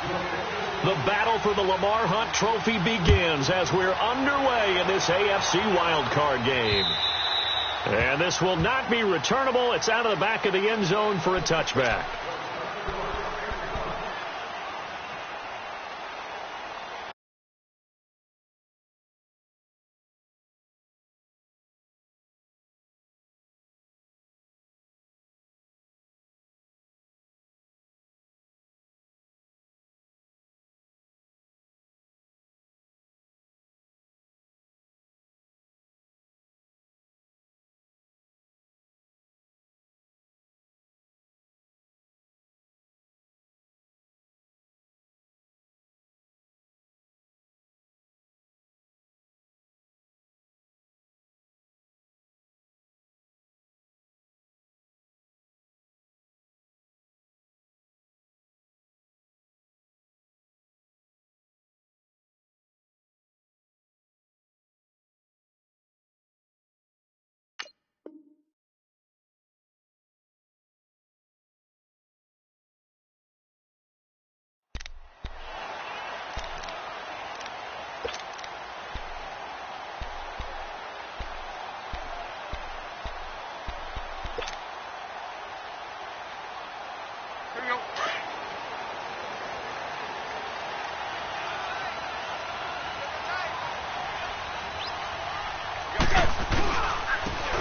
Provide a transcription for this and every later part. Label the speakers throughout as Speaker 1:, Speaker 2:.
Speaker 1: The battle for the Lamar Hunt Trophy begins as we're underway in this AFC wildcard game. And this will not be returnable. It's out of the back of the end zone for a touchback.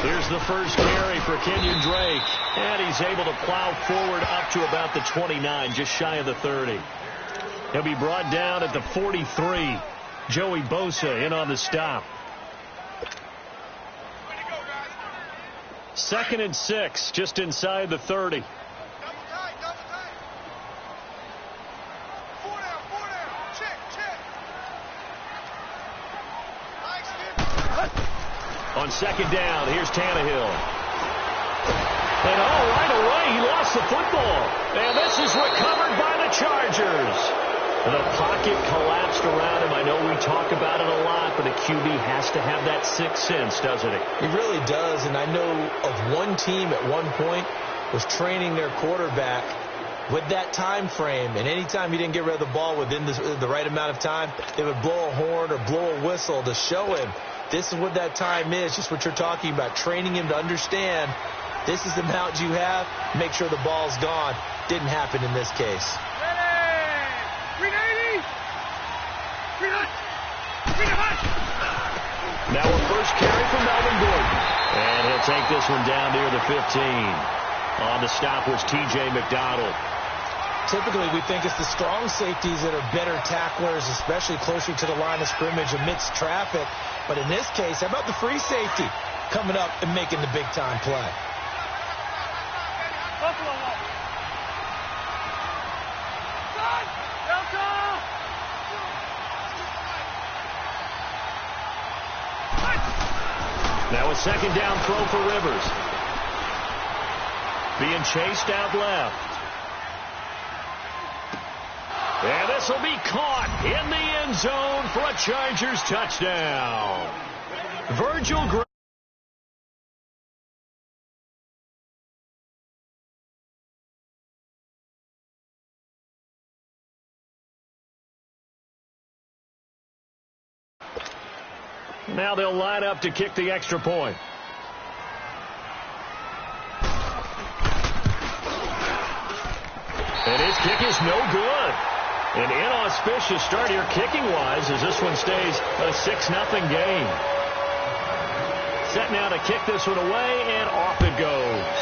Speaker 1: Here's the first carry for Kenyon Drake. And he's able to plow forward up to about the 29, just shy of the 30. He'll be brought down at the 43. Joey Bosa in on the stop. 2nd and 6, just inside the 30. On 2nd down, here's Tannehill. And right away, he lost the football. And this is recovered by the Chargers. The pocket collapsed around him. I know we talk about it a lot, but a QB has to have that sixth sense, doesn't it?
Speaker 2: He really does, and I know of one team at one point was training their quarterback with that time frame, and anytime he didn't get rid of the ball within the right amount of time, they would blow a horn or blow a whistle to show him this is what that time is, just what you're talking about, training him to understand this is the amount you have, make sure the ball's gone. Didn't happen in this case.
Speaker 1: Now a first carry from Melvin Gordon. And he'll take this one down near the 15. On the stop was T.J. McDonald.
Speaker 2: Typically, we think it's the strong safeties that are better tacklers, especially closer to the line of scrimmage amidst traffic. But in this case, how about the free safety coming up and making the big-time play?
Speaker 1: Now a 2nd down throw for Rivers. Being chased out left. And this will be caught in the end zone for a Chargers touchdown. Virgil Gray. Now they'll line up to kick the extra point. And his kick is no good. An inauspicious start here kicking-wise as this one stays a 6-0 game. Set now to kick this one away, and off it goes.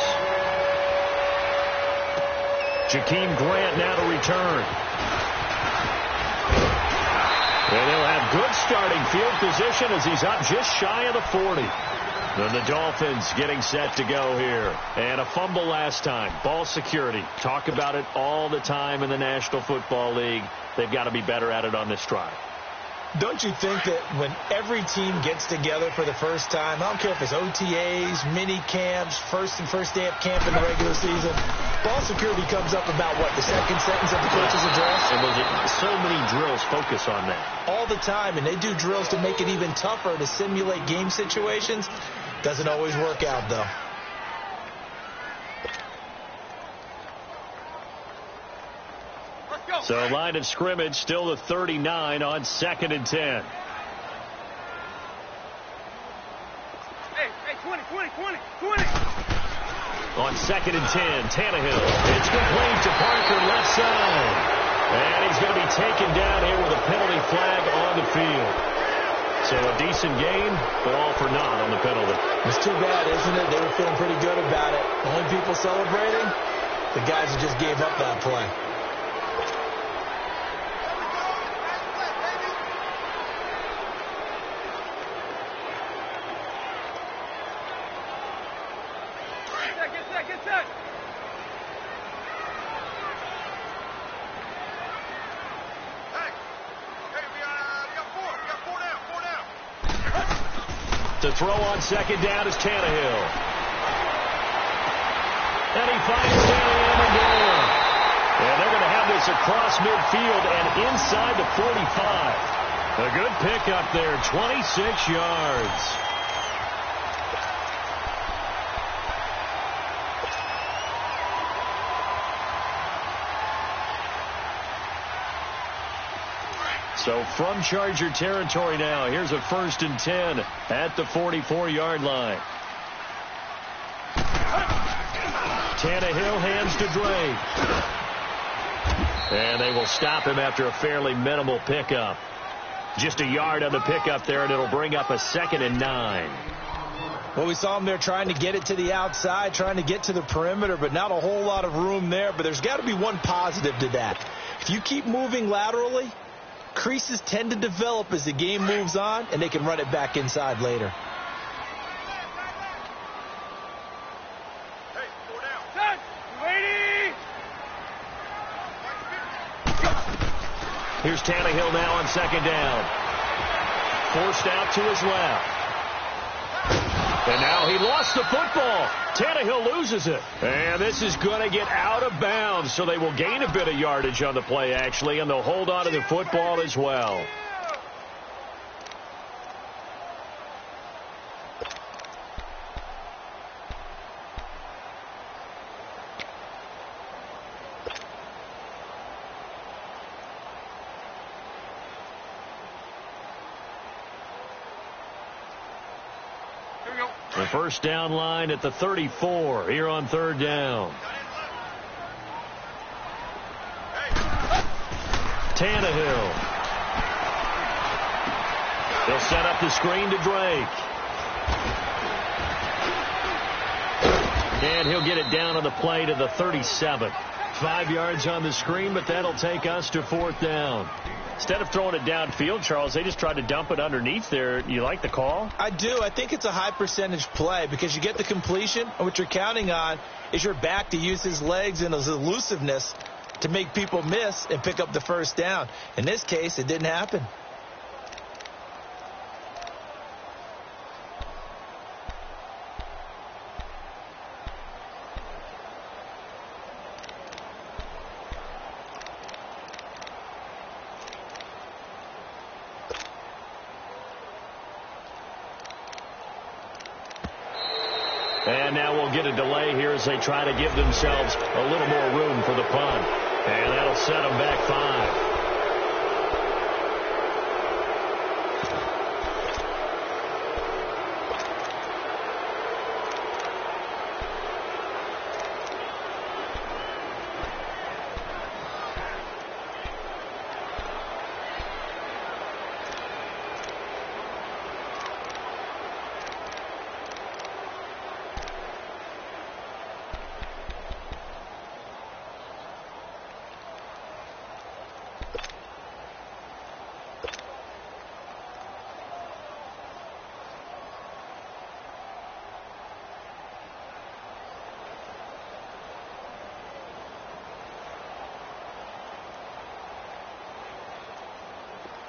Speaker 1: Jakeem Grant now to return. And they'll have good starting field position as he's up just shy of the 40. Then the Dolphins getting set to go here. And a fumble last time. Ball security. Talk about it all the time in the National Football League. They've got to be better at it on this drive.
Speaker 2: Don't you think that when every team gets together for the first time, I don't care if it's OTAs, mini camps, first day of camp in the regular season, ball security comes up about, what, the second sentence of the coach's address?
Speaker 1: And so many drills focus on that.
Speaker 2: All the time, and they do drills to make it even tougher to simulate game situations. Doesn't always work out, though.
Speaker 1: So line of scrimmage still the 39 on 2nd and 10.
Speaker 3: Hey, 20.
Speaker 1: On 2nd and 10, Tannehill. It's complete to Parker left side. And he's going to be taken down here with a penalty flag on the field. So a decent game, but all for naught on the penalty.
Speaker 2: It's too bad, isn't it? They were feeling pretty good about it. The only people celebrating, the guys who just gave up that play.
Speaker 3: Get set.
Speaker 1: To throw on 2nd down is Tannehill. And he finds Tannehill again. And they're going to have this across midfield and inside the 45. A good pickup there, 26 yards. So from Charger territory now, here's a 1st and 10 at the 44-yard line. Tannehill hands to Drake. And they will stop him after a fairly minimal pickup. Just a yard on the pickup there, and it'll bring up a 2nd and 9.
Speaker 2: Well, we saw him there trying to get it to the outside, trying to get to the perimeter, but not a whole lot of room there. But there's got to be one positive to that. If you keep moving laterally, creases tend to develop as the game moves on, and they can run it back inside later.
Speaker 3: Hey, 4 down. Set. Lady.
Speaker 1: Here's Tannehill now on 2nd down. Forced out to his left. And now he lost the football. Tannehill loses it. And this is going to get out of bounds, so they will gain a bit of yardage on the play, actually, and they'll hold on to the football as well. The first down line at the 34 here on 3rd down. Tannehill. They'll set up the screen to Drake. And he'll get it down on the play to the 37. 5 yards on the screen, but that'll take us to 4th down. Instead of throwing it downfield, Charles, they just tried to dump it underneath there. You like the call?
Speaker 2: I do. I think it's a high percentage play because you get the completion, and what you're counting on is your back to use his legs and his elusiveness to make people miss and pick up the first down. In this case, it didn't happen.
Speaker 1: And now we'll get a delay here as they try to give themselves a little more room for the punt. And that'll set them back 5.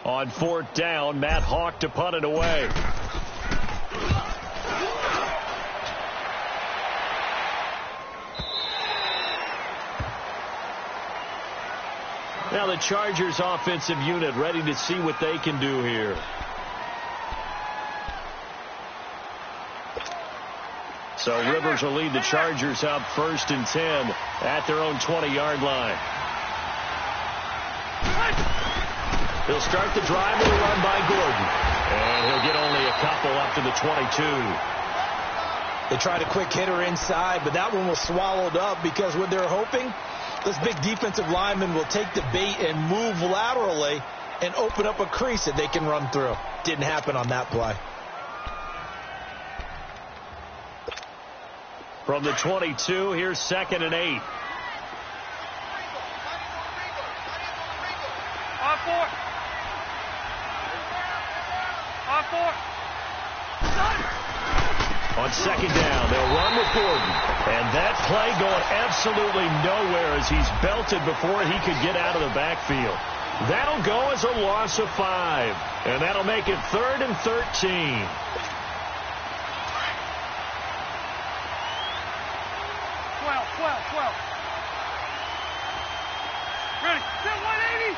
Speaker 1: On 4th down, Matt Hawk to punt it away. Now the Chargers offensive unit ready to see what they can do here. So Rivers will lead the Chargers up 1st and 10 at their own 20-yard line. He'll start the drive with a run by Gordon. And he'll get only a couple up to the 22.
Speaker 2: They tried a quick hitter inside, but that one was swallowed up because what they're hoping, this big defensive lineman will take the bait and move laterally and open up a crease that they can run through. Didn't happen on that play.
Speaker 1: From the 22, here's 2nd and 8. On 2nd down, they'll run with Gordon. And that play going absolutely nowhere as he's belted before he could get out of the backfield. That'll go as a loss of 5. And that'll make it 3rd and 13.
Speaker 3: Ready, set 180.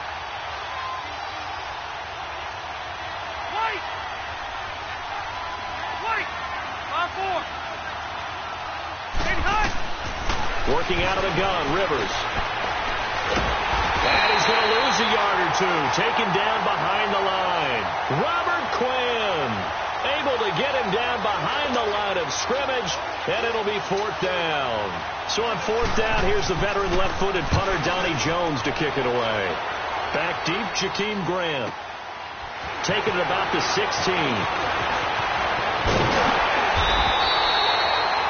Speaker 3: White. On 4. 80 high.
Speaker 1: Working out of the gun, Rivers. And he's going to lose a yard or two. Taken down behind the line. Robert Quinn able to get him down behind the line of scrimmage, and it'll be 4th down. So on 4th down, here's the veteran left-footed punter Donnie Jones to kick it away. Back deep, Jakeem Grant. Taking it about the 16.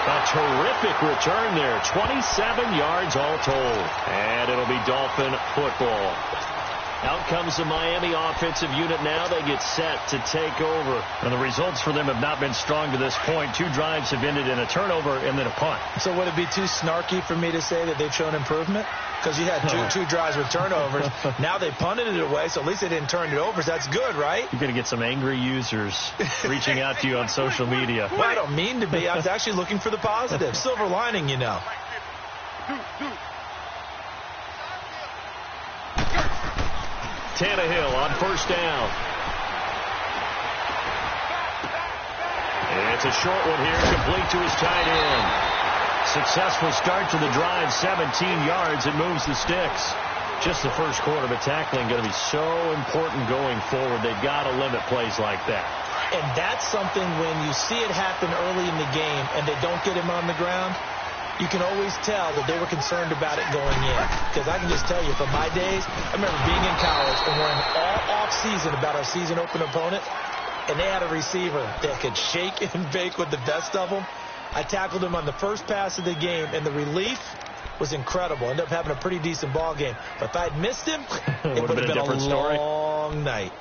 Speaker 1: A terrific return there. 27 yards all told. And it'll be Dolphin football. Out comes the Miami offensive unit now. They get set to take over. And the results for them have not been strong to this point. 2 drives have ended in a turnover and then a punt.
Speaker 2: So would it be too snarky for me to say that they've shown improvement? Because you had two drives with turnovers. Now they punted it away, so at least they didn't turn it over. So that's good, right?
Speaker 1: You're going to get some angry users reaching out to you on social media.
Speaker 2: Well, I don't mean to be. I was actually looking for the positive. Silver lining, you know.
Speaker 1: Tannehill on 1st down. It's a short one here, complete to his tight end. Successful start to the drive, 17 yards, and moves the sticks. Just the first quarter, but tackling going to be so important going forward. They've got to limit plays like that.
Speaker 2: And that's something when you see it happen early in the game and they don't get him on the ground, you can always tell that they were concerned about it going in. Because I can just tell you, from my days, I remember being in college and worrying all off-season about our season open opponent, and they had a receiver that could shake and bake with the best of them. I tackled him on the first pass of the game, and the relief was incredible. Ended up having a pretty decent ball game. But if I'd missed him, it would have been a long night.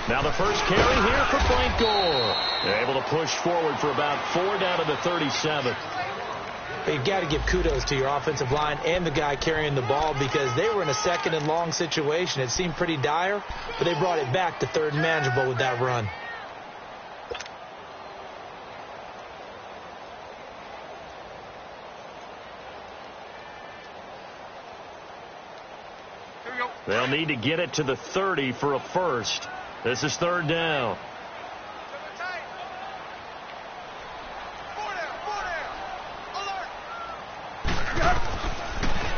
Speaker 1: Now the first carry here for Frank Gore. They're able to push forward for about 4 down to the 37.
Speaker 2: You've got to give kudos to your offensive line and the guy carrying the ball because they were in a 2nd and long situation. It seemed pretty dire, but they brought it back to 3rd and manageable with that run.
Speaker 1: They'll need to get it to the 30 for a first. This is 3rd down.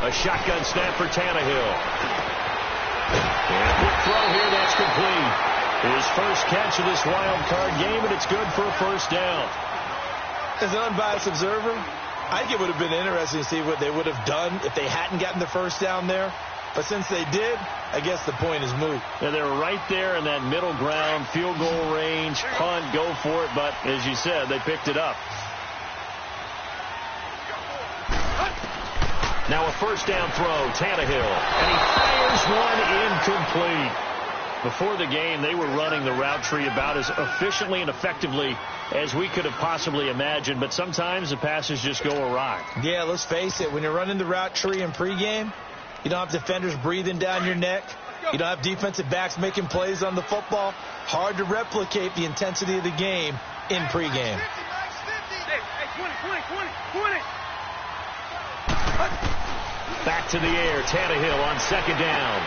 Speaker 1: A shotgun snap for Tannehill. And quick throw here, that's complete. His first catch of this wild card game, and it's good for a 1st down.
Speaker 2: As an unbiased observer, I think it would have been interesting to see what they would have done if they hadn't gotten the 1st down there. But since they did, I guess the point is moot.
Speaker 1: Yeah, they were right there in that middle ground, field goal range, punt, go for it. But as you said, they picked it up. Now a 1st down throw, Tannehill. And he fires one incomplete. Before the game, they were running the route tree about as efficiently and effectively as we could have possibly imagined. But sometimes the passes just go awry.
Speaker 2: Yeah, let's face it. When you're running the route tree in pregame, you don't have defenders breathing down your neck. You don't have defensive backs making plays on the football. Hard to replicate the intensity of the game in pregame.
Speaker 1: Back to the air. Tannehill on 2nd down.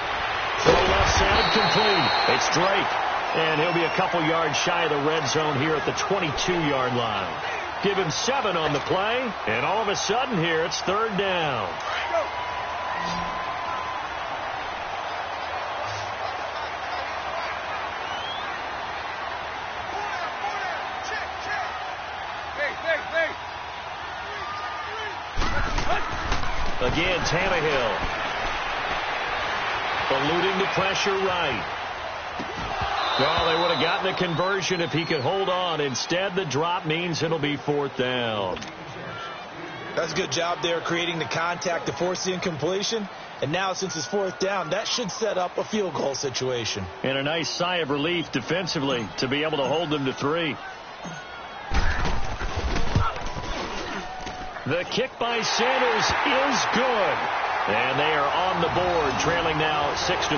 Speaker 1: Throw left side complete. It's Drake. And he'll be a couple yards shy of the red zone here at the 22-yard line. Give him 7 on the play, and all of a sudden here it's 3rd down. Again, Tannehill. Eluding the pressure right. Well, they would have gotten a conversion if he could hold on. Instead, the drop means it'll be 4th down.
Speaker 2: That's a good job there creating the contact to force the incompletion. And now, since it's 4th down, that should set up a field goal situation.
Speaker 1: And a nice sigh of relief defensively to be able to hold them to 3. The kick by Sanders is good. And they are on the board, trailing now 6-3.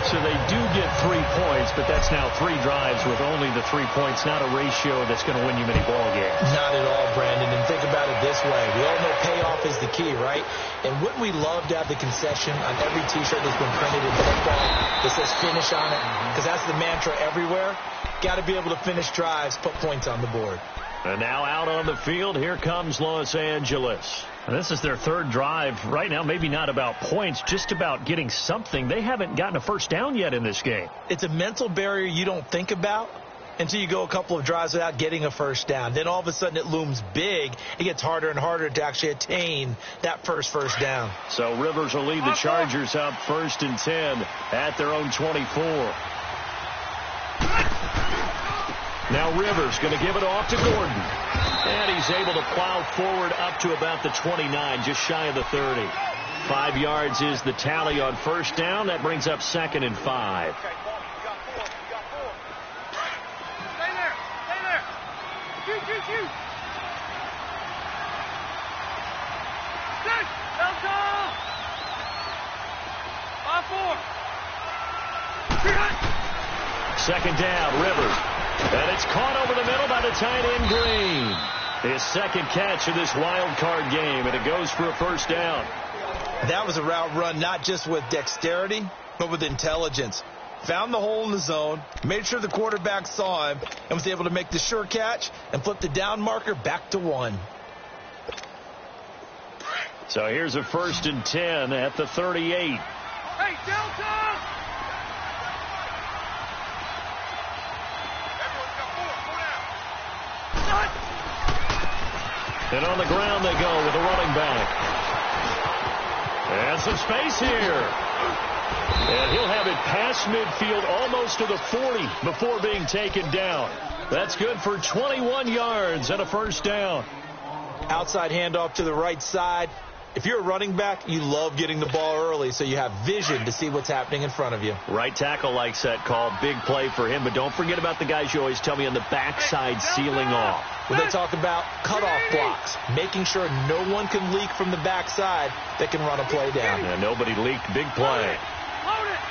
Speaker 1: So they do get 3 points, but that's now 3 drives with only the 3 points, not a ratio that's going to win you many ball games.
Speaker 2: Not at all, Brandon. And think about it this way. We all know payoff is the key, right? And wouldn't we love to have the concession on every T-shirt that's been printed in football that says finish on it? Because that's the mantra everywhere. Got to be able to finish drives, put points on the board.
Speaker 1: And now out on the field, here comes Los Angeles. And this is their 3rd drive. Right now, maybe not about points, just about getting something. They haven't gotten a first down yet in this game.
Speaker 2: It's a mental barrier you don't think about until you go a couple of drives without getting a first down. Then all of a sudden it looms big. It gets harder and harder to actually attain that first down.
Speaker 1: So Rivers will lead the Chargers up 1st and 10 at their own 24. Now Rivers going to give it off to Gordon. And he's able to plow forward up to about the 29, just shy of the 30. 5 yards is the tally on first down. That brings up 2nd and 5.
Speaker 3: Stay there. Stay there. Shoot. Good. Delta. 5-4.
Speaker 1: 2nd down, Rivers. And it's caught over the middle by the tight end Green. His 2nd catch of this wild card game, and it goes for a first down.
Speaker 2: That was a route run not just with dexterity, but with intelligence. Found the hole in the zone, made sure the quarterback saw him, and was able to make the sure catch and flip the down marker back to 1.
Speaker 1: So here's a 1st and 10 at the 38.
Speaker 3: Hey, Delta!
Speaker 1: And on the ground they go with a running back. And some space here. And he'll have it past midfield almost to the 40 before being taken down. That's good for 21 yards and a first down.
Speaker 2: Outside handoff to the right side. If you're a running back, you love getting the ball early so you have vision to see what's happening in front of you.
Speaker 1: Right tackle likes that call. Big play for him. But don't forget about the guys you always tell me on the backside sealing off.
Speaker 2: When they talk about cutoff blocks, making sure no one can leak from the backside that can run a play down.
Speaker 1: And nobody leaked. Big play.
Speaker 3: Hold it.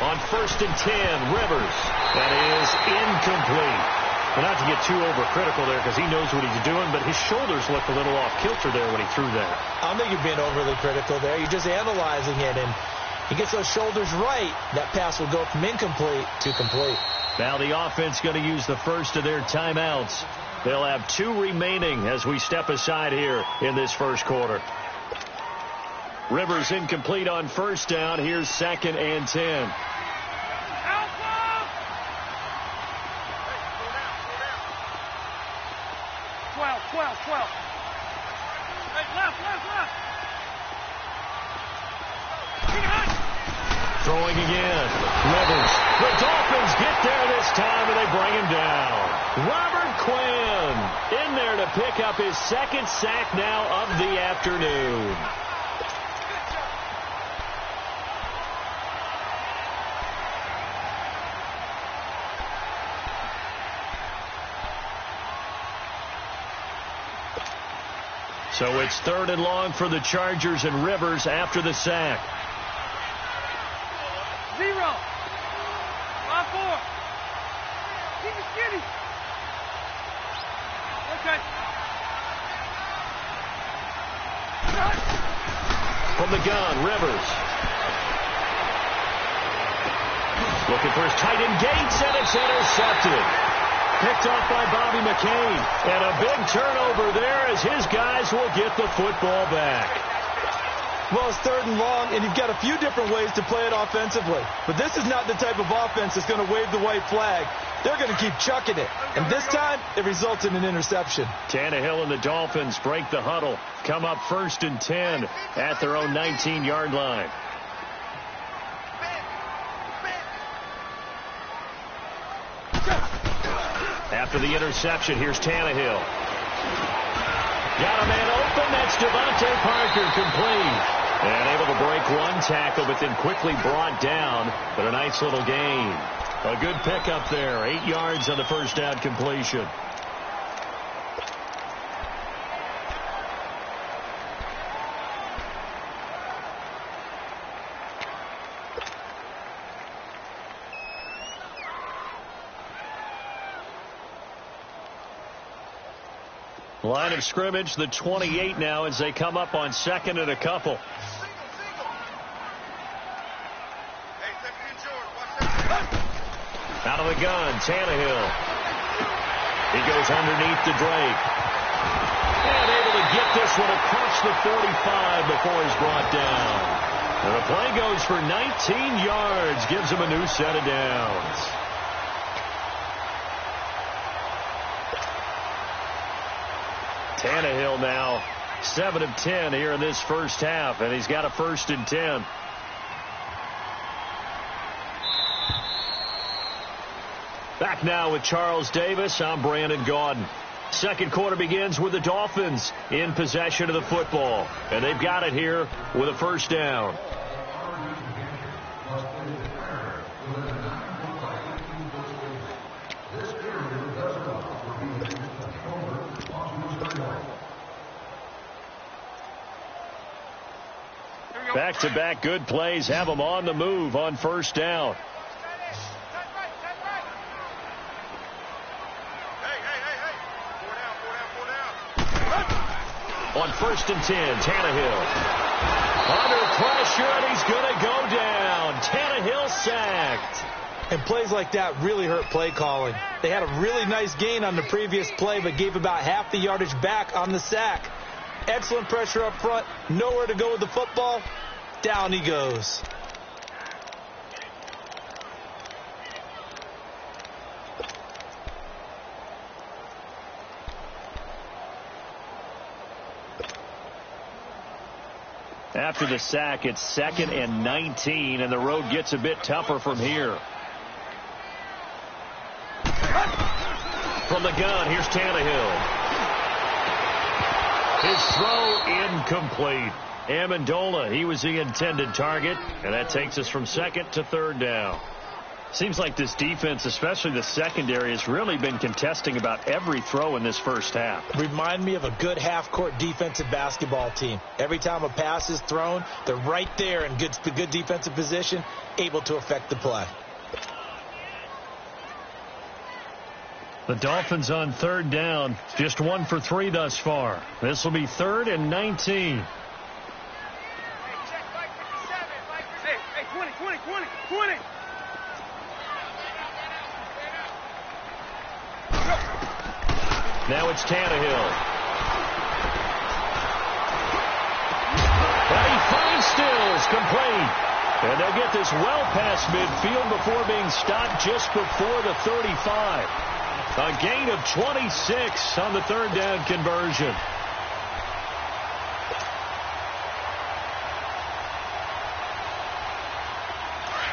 Speaker 1: On 1st and 10, Rivers. That is incomplete. Well, not to get too overcritical there because he knows what he's doing, but his shoulders looked a little off kilter there when he threw that.
Speaker 2: I don't think you're being overly critical there. You're just analyzing it, and he gets those shoulders right. That pass will go from incomplete to complete.
Speaker 1: Now the offense going to use the first of their timeouts. They'll have 2 remaining as we step aside here in this first quarter. Rivers incomplete on first down. Here's 2nd and 10.
Speaker 3: Twelve. Hey, left.
Speaker 1: Throwing again. Rivers. The Dolphins get there this time, and they bring him down. Robert Quinn in there to pick up his 2nd sack now of the afternoon. So it's 3rd and long for the Chargers and Rivers after the sack.
Speaker 3: 0. 5-4. Keep it skinny. Okay.
Speaker 1: From the gun, Rivers. Looking for his tight end Gates, and it's intercepted. Picked off by Bobby McCain. And a big turnover there as his guys will get the football back.
Speaker 2: Well, it's 3rd and long, and you've got a few different ways to play it offensively. But this is not the type of offense that's going to wave the white flag. They're going to keep chucking it. And this time, it results in an interception.
Speaker 1: Tannehill and the Dolphins break the huddle. Come up 1st and 10 at their own 19-yard line. After the interception, here's Tannehill. Got a man open. That's Devontae Parker, complete. And able to break one tackle, but then quickly brought down. But a nice little gain. A good pickup there. 8 yards on the first down completion. Line of scrimmage, the 28 now as they come up on 2nd and a couple. Out of the gun, Tannehill. He goes underneath to Drake. And able to get this one across the 45 before he's brought down. And the play goes for 19 yards, gives him a new set of downs. Tannehill now 7 of 10 here in this first half, and he's got a 1st and 10. Back now with Charles Davis. I'm Brandon Gaudin. Second quarter begins with the Dolphins in possession of the football, and they've got it here with a 1st down. Back-to-back good plays have them on the move on 1st down. On 1st and 10, Tannehill. Under pressure, and he's going to go down. Tannehill sacked.
Speaker 2: And plays like that really hurt play calling. They had a really nice gain on the previous play, but gave about half the yardage back on the sack. Excellent pressure up front. Nowhere to go with the football. Down he goes.
Speaker 1: After the sack, it's 2nd and 19, and the road gets a bit tougher from here. From the gun, here's Tannehill. His throw incomplete. Amendola, he was the intended target, and that takes us from 2nd to 3rd down. Seems like this defense, especially the secondary, has really been contesting about every throw in this first half.
Speaker 2: Remind me of a good half-court defensive basketball team. Every time a pass is thrown, they're right there in good defensive position, able to affect the play.
Speaker 1: The Dolphins on 3rd down, just 1 for 3 thus far. This will be 3rd and 19.
Speaker 3: Hey, 20.
Speaker 1: Now it's Tannehill. But he finds Stills, complete. And they'll get this well past midfield before being stopped just before the 35. A gain of 26 on the 3rd down conversion.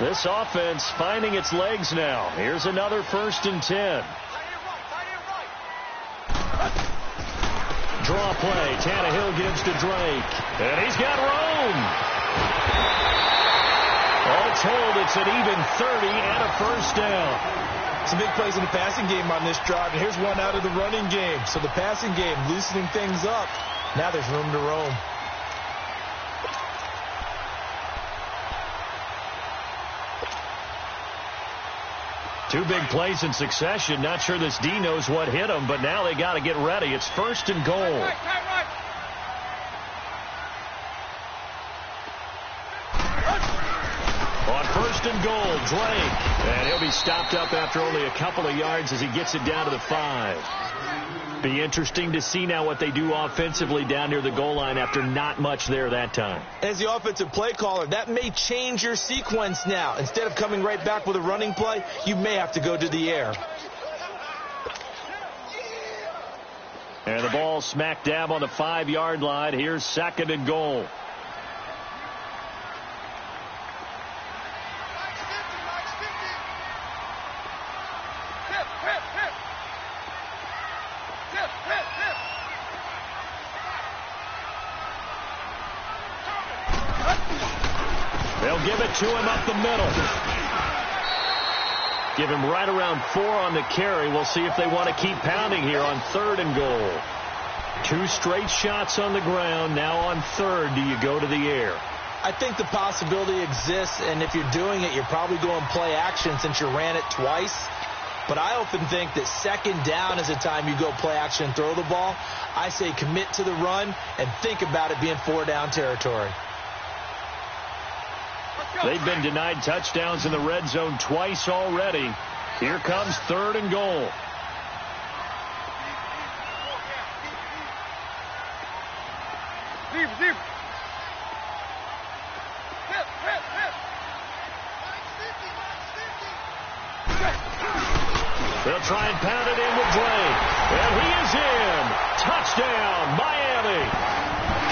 Speaker 1: This offense finding its legs now. Here's another 1st and 10. Draw play. Tannehill gives to Drake. And he's got room. All told, it's an even 30 and a 1st down.
Speaker 2: Some big plays in the passing game on this drive. And here's one out of the running game. So the passing game loosening things up. Now there's room to roam.
Speaker 1: Two big plays in succession. Not sure this D knows what hit him, but now they got to get ready. It's 1st and goal. On first and goal, Drake. And he'll be stopped up after only a couple of yards as he gets it down to the 5. Be interesting to see now what they do offensively down near the goal line after not much there that time.
Speaker 2: As the offensive play caller, that may change your sequence now. Instead of coming right back with a running play, you may have to go to the air.
Speaker 1: And the ball smack dab on the 5-yard line. Here's second and goal. They'll give it to him up the middle. Give him right around 4 on the carry. We'll see if they want to keep pounding here on third and goal. 2 straight shots on the ground. Now on third, do you go to the air?
Speaker 2: I think the possibility exists, and if you're doing it, you're probably going play action since you ran it twice. But I often think that second down is the time you go play action and throw the ball. I say commit to the run and think about it being 4-down territory.
Speaker 1: They've been denied touchdowns in the red zone twice already. Here comes third and goal. They'll try and pound it in with Drake. And he is in. Touchdown, Miami.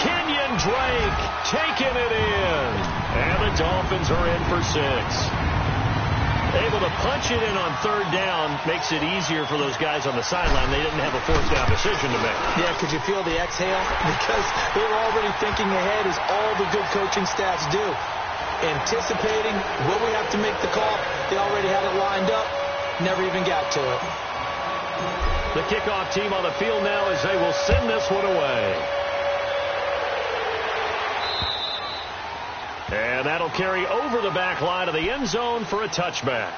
Speaker 1: Kenyon Drake taking it in. And the Dolphins are in for 6. Able to punch it in on third down makes it easier for those guys on the sideline. They didn't have a fourth down decision to make.
Speaker 2: Yeah, could you feel the exhale? Because they were already thinking ahead, as all the good coaching staffs do. Anticipating, will we have to make the call? They already had it lined up. Never even got to it.
Speaker 1: The kickoff team on the field now as they will send this one away. And that'll carry over the back line of the end zone for a touchback.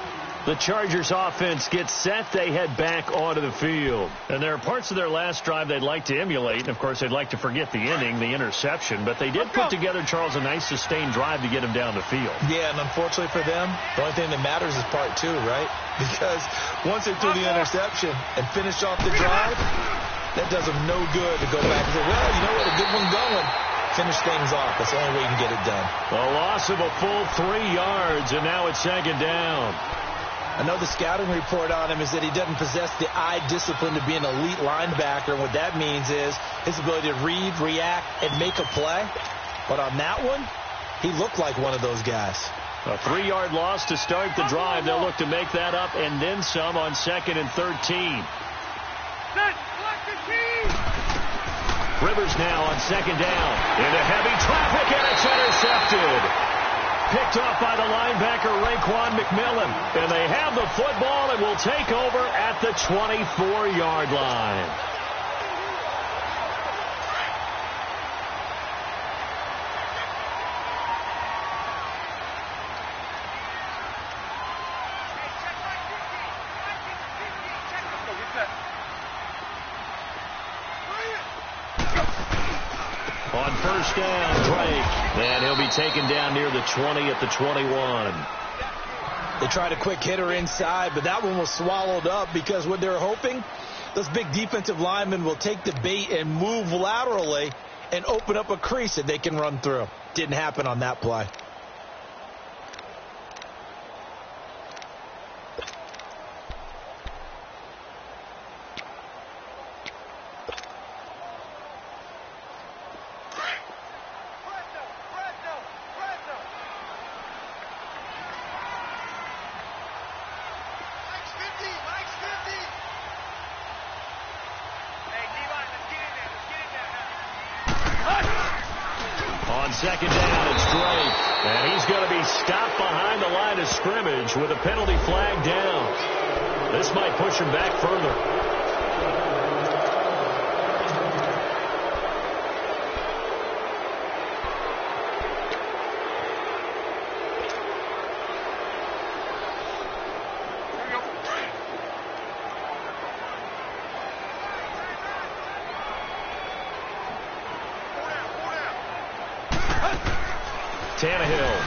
Speaker 1: The Chargers offense gets set. They head back onto the field. And there are parts of their last drive they'd like to emulate. And, of course, they'd like to forget the inning, the interception. But they did put together, Charles, a nice sustained drive to get him down the field.
Speaker 2: Yeah, and unfortunately for them, the only thing that matters is part 2, right? Because once they threw the interception and finished off the drive, that does them no good to go back and say, well, you know what, a good one going. Finish things off. That's the only way you can get it done.
Speaker 1: A loss of a full 3 yards, and now it's second down.
Speaker 2: I know the scouting report on him is that he doesn't possess the eye discipline to be an elite linebacker. What that means is his ability to read, react, and make a play. But on that one, he looked like one of those guys.
Speaker 1: A 3-yard loss to start the drive. They'll look to make that up and then some on second and 13. Rivers now on second down. Into heavy traffic, and it's intercepted. Picked off by the linebacker, Raekwon McMillan. And they have the football and will take over at the 24-yard line. On first down, Drake. And he'll be taken down near the 20 at the 21.
Speaker 2: They tried a quick hitter inside, but that one was swallowed up because what they're hoping, those big defensive linemen will take the bait and move laterally and open up a crease that they can run through. Didn't happen on that play.
Speaker 1: Second down, it's Drake. And he's going to be stopped behind the line of scrimmage with a penalty flag down. This might push him back further. Tannehill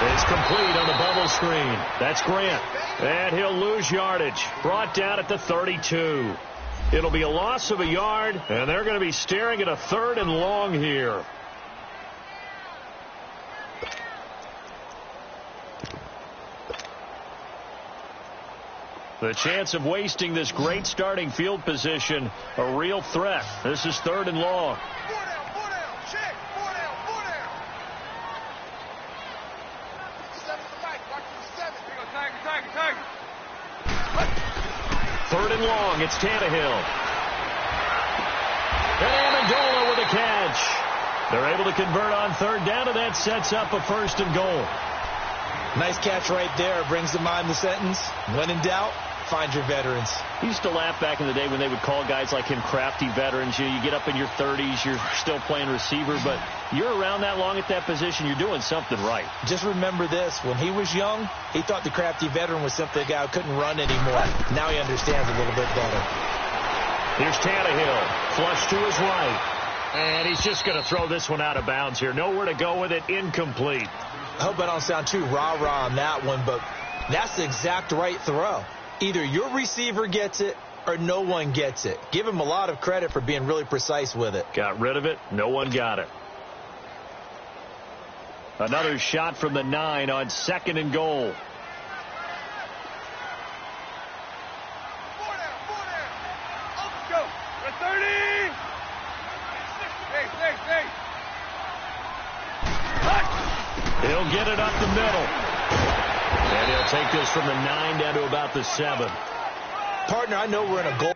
Speaker 1: It's complete on the bubble screen. That's Grant. And he'll lose yardage. Brought down at the 32. It'll be a loss of a yard, and they're going to be staring at a 3rd and long here. The chance of wasting this great starting field position, a real threat. This is 3rd and long.
Speaker 3: 4 down, check, 4 down. 7 to the right, watch for 7. Here you go, Tiger.
Speaker 1: 3rd and long, it's Tannehill. And Amendola with a catch. They're able to convert on 3rd down, and that sets up a 1st and goal.
Speaker 2: Nice catch right there. Brings to mind the sentence, when in doubt, find your veterans.
Speaker 1: I used to laugh back in the day when they would call guys like him crafty veterans. You get up in your 30s, you're still playing receiver, but you're around that long at that position, you're doing something right.
Speaker 2: Just remember this. When he was young, he thought the crafty veteran was simply a guy who couldn't run anymore. Now he understands a little bit better.
Speaker 1: Here's Tannehill, flush to his right. And he's just going to throw this one out of bounds here. Nowhere to go with it, incomplete.
Speaker 2: I hope I don't sound too rah-rah on that one, but that's the exact right throw. Either your receiver gets it or no one gets it. Give him a lot of credit for being really precise with it.
Speaker 1: Got rid of it. No one got it. Another shot from the 9 on 2nd and goal.
Speaker 3: 4 down. Let's go. The 30. Hey.
Speaker 1: He'll get it up the middle. And he'll take this from the 9 down to about the 7.
Speaker 2: Partner, I know we're in a goal.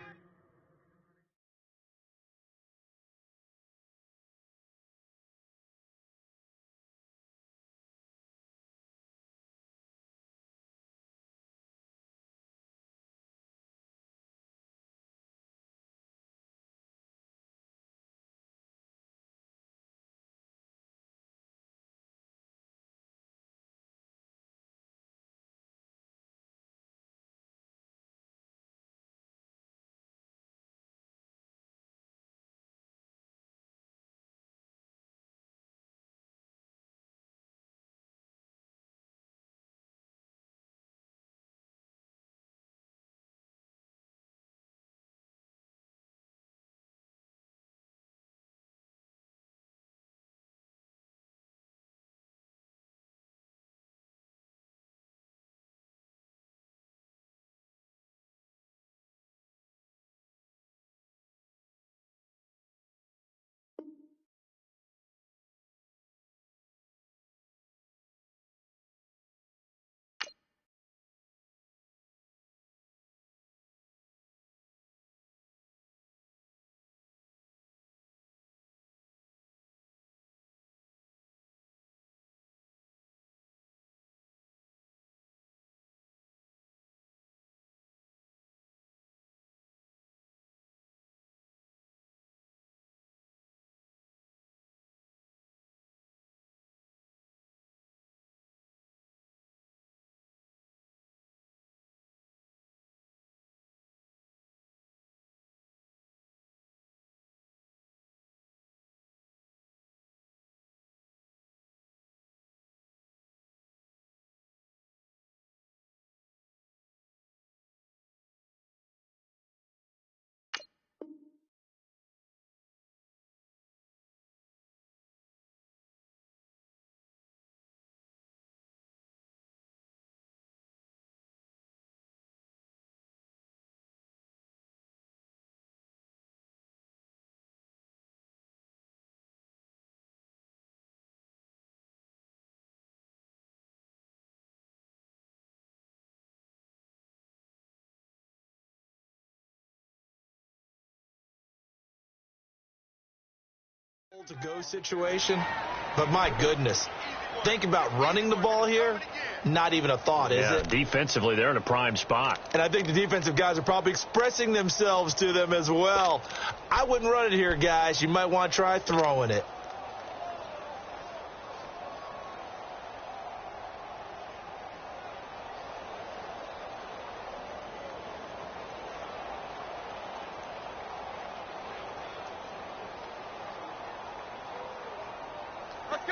Speaker 2: To go situation, but my goodness, think about running the ball here. Not even a thought, is it?
Speaker 1: Defensively, they're in a prime spot.
Speaker 2: And I think the defensive guys are probably expressing themselves to them as well. I wouldn't run it here, guys. You might want to try throwing it.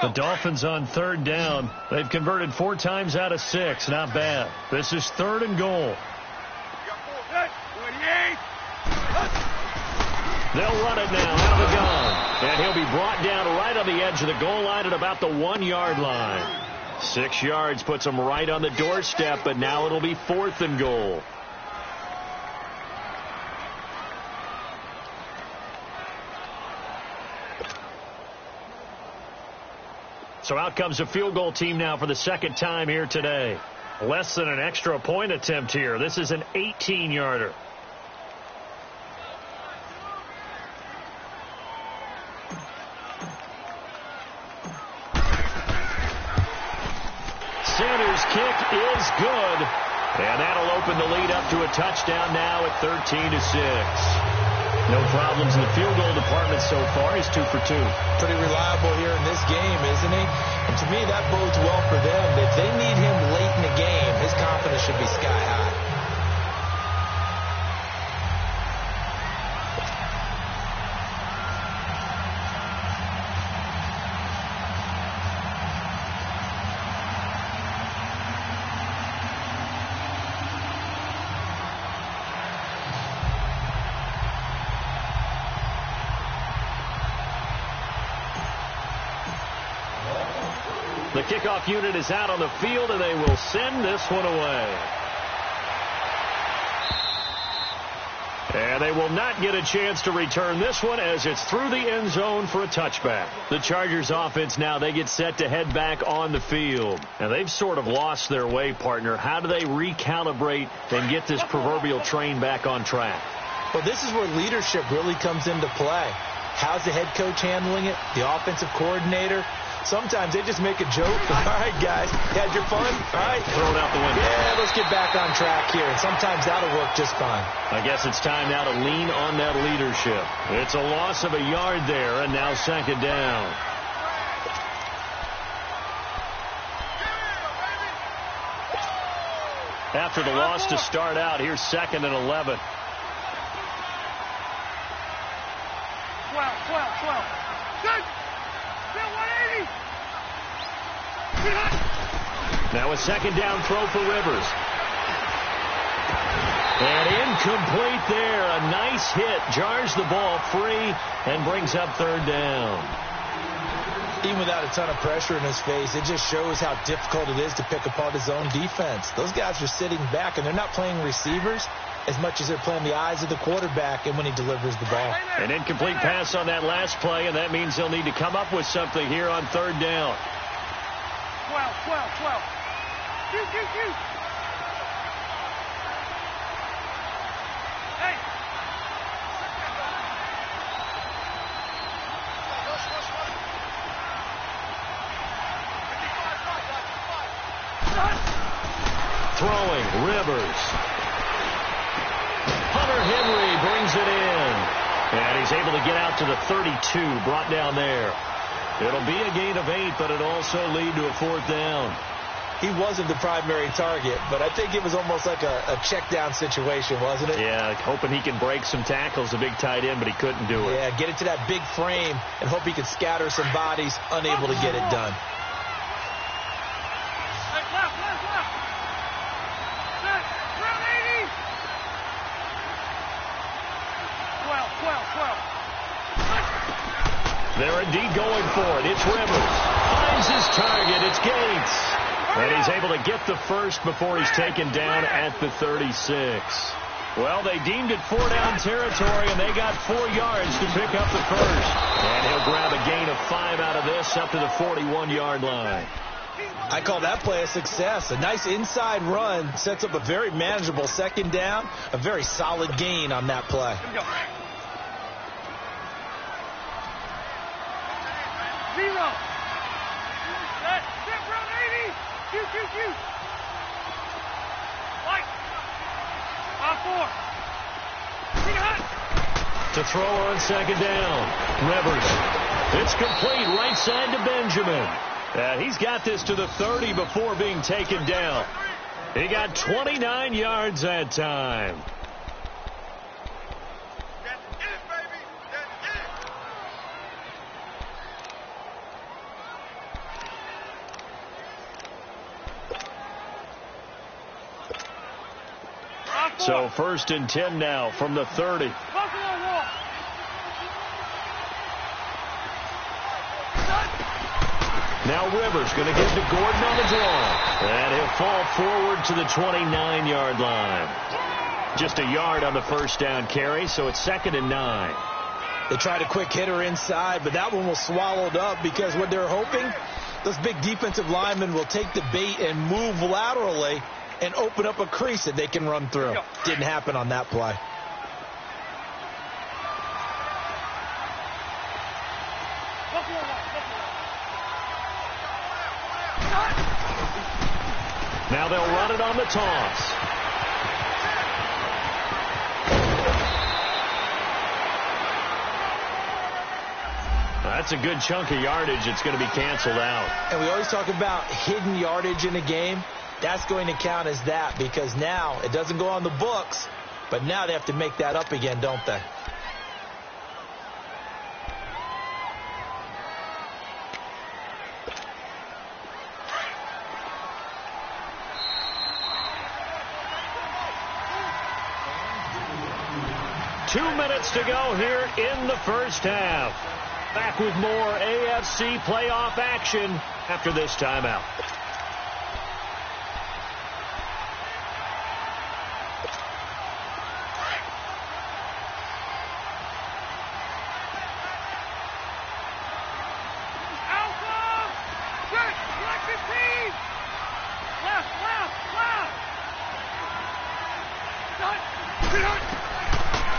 Speaker 1: The Dolphins on third down. They've converted 4 times out of 6. Not bad. This is 3rd and goal. They'll run it now out of the gun. And he'll be brought down right on the edge of the goal line at about the 1-yard line. 6 yards puts him right on the doorstep, but now it'll be 4th and goal. So out comes a field goal team now for the 2nd time here today. Less than an extra point attempt here. This is an 18-yarder. Sanders' kick is good. And that'll open the lead up to a touchdown now at 13-6. No problems in the field goal department so far. He's 2 for 2.
Speaker 2: Pretty reliable here in this game, isn't he? And to me, that bodes well for them. If they need him late in the game, his confidence should be sky high.
Speaker 1: The kickoff unit is out on the field, and they will send this one away. And they will not get a chance to return this one as it's through the end zone for a touchback. The Chargers offense now, they get set to head back on the field. And they've sort of lost their way, partner. How do they recalibrate and get this proverbial train back on track?
Speaker 2: Well, this is where leadership really comes into play. How's the head coach handling it? The offensive coordinator? Sometimes they just make a joke. All right, guys, had your fun? All right.
Speaker 1: Throw it out the window.
Speaker 2: Yeah, let's get back on track here. And sometimes that'll work just fine.
Speaker 1: I guess it's time now to lean on that leadership. It's a loss of a yard there, and now 2nd down. After the loss to start out, here's 2nd and 11.
Speaker 3: 12. Good.
Speaker 1: Now a 2nd down throw for Rivers. And incomplete there. A nice hit. Jars the ball free and brings up 3rd down.
Speaker 2: Even without a ton of pressure in his face, it just shows how difficult it is to pick apart his own defense. Those guys are sitting back, and they're not playing receivers as much as they're playing the eyes of the quarterback and when he delivers the ball.
Speaker 1: An incomplete pass on that last play, and that means they'll need to come up with something here on 3rd down.
Speaker 3: 12. Hey.
Speaker 1: Throwing, Rivers. Hunter Henry brings it in. And he's able to get out to the 32, brought down there. It'll be a gain of 8, but it'll also lead to a 4th down.
Speaker 2: He wasn't the primary target, but I think it was almost like a check down situation, wasn't it?
Speaker 1: Yeah, hoping he can break some tackles, a big tight end, but he couldn't do it.
Speaker 2: Yeah, get it to that big frame and hope he could scatter some bodies, unable to get it done.
Speaker 3: Left. Round 80. 12.
Speaker 1: They're indeed going for it. It's Rivers. Finds his target. It's Gates. And he's able to get the first before he's taken down at the 36. Well, they deemed it 4-down territory, and they got 4 yards to pick up the first. And he'll grab a gain of 5 out of this up to the 41-yard line.
Speaker 2: I call that play a success. A nice inside run sets up a very manageable 2nd down, a very solid gain on that play.
Speaker 3: Zero. Set round 80. Q. White. 4.
Speaker 1: To throw on 2nd down. Rivers. It's complete right side to Benjamin. He's got this to the 30 before being taken down. He got 29 yards that time.
Speaker 3: That's it, baby. That's it.
Speaker 1: 2 So 1st and 10 now from the 30. Now Rivers going to give to Gordon on the draw. And he'll fall forward to the 29-yard line. Just a yard on the first down carry, so it's 2nd and 9.
Speaker 2: They tried a quick hitter inside, but that one was swallowed up because what they're hoping, those big defensive linemen will take the bait and move laterally and open up a crease that they can run through. Didn't happen on that play.
Speaker 1: Now they'll run it on the toss. That's a good chunk of yardage. It's going to be canceled out.
Speaker 2: And we always talk about hidden yardage in a game. That's going to count as that because now it doesn't go on the books, but now they have to make that up again, don't they?
Speaker 1: Two minutes to go here in the first half. Back with more AFC playoff action after this timeout.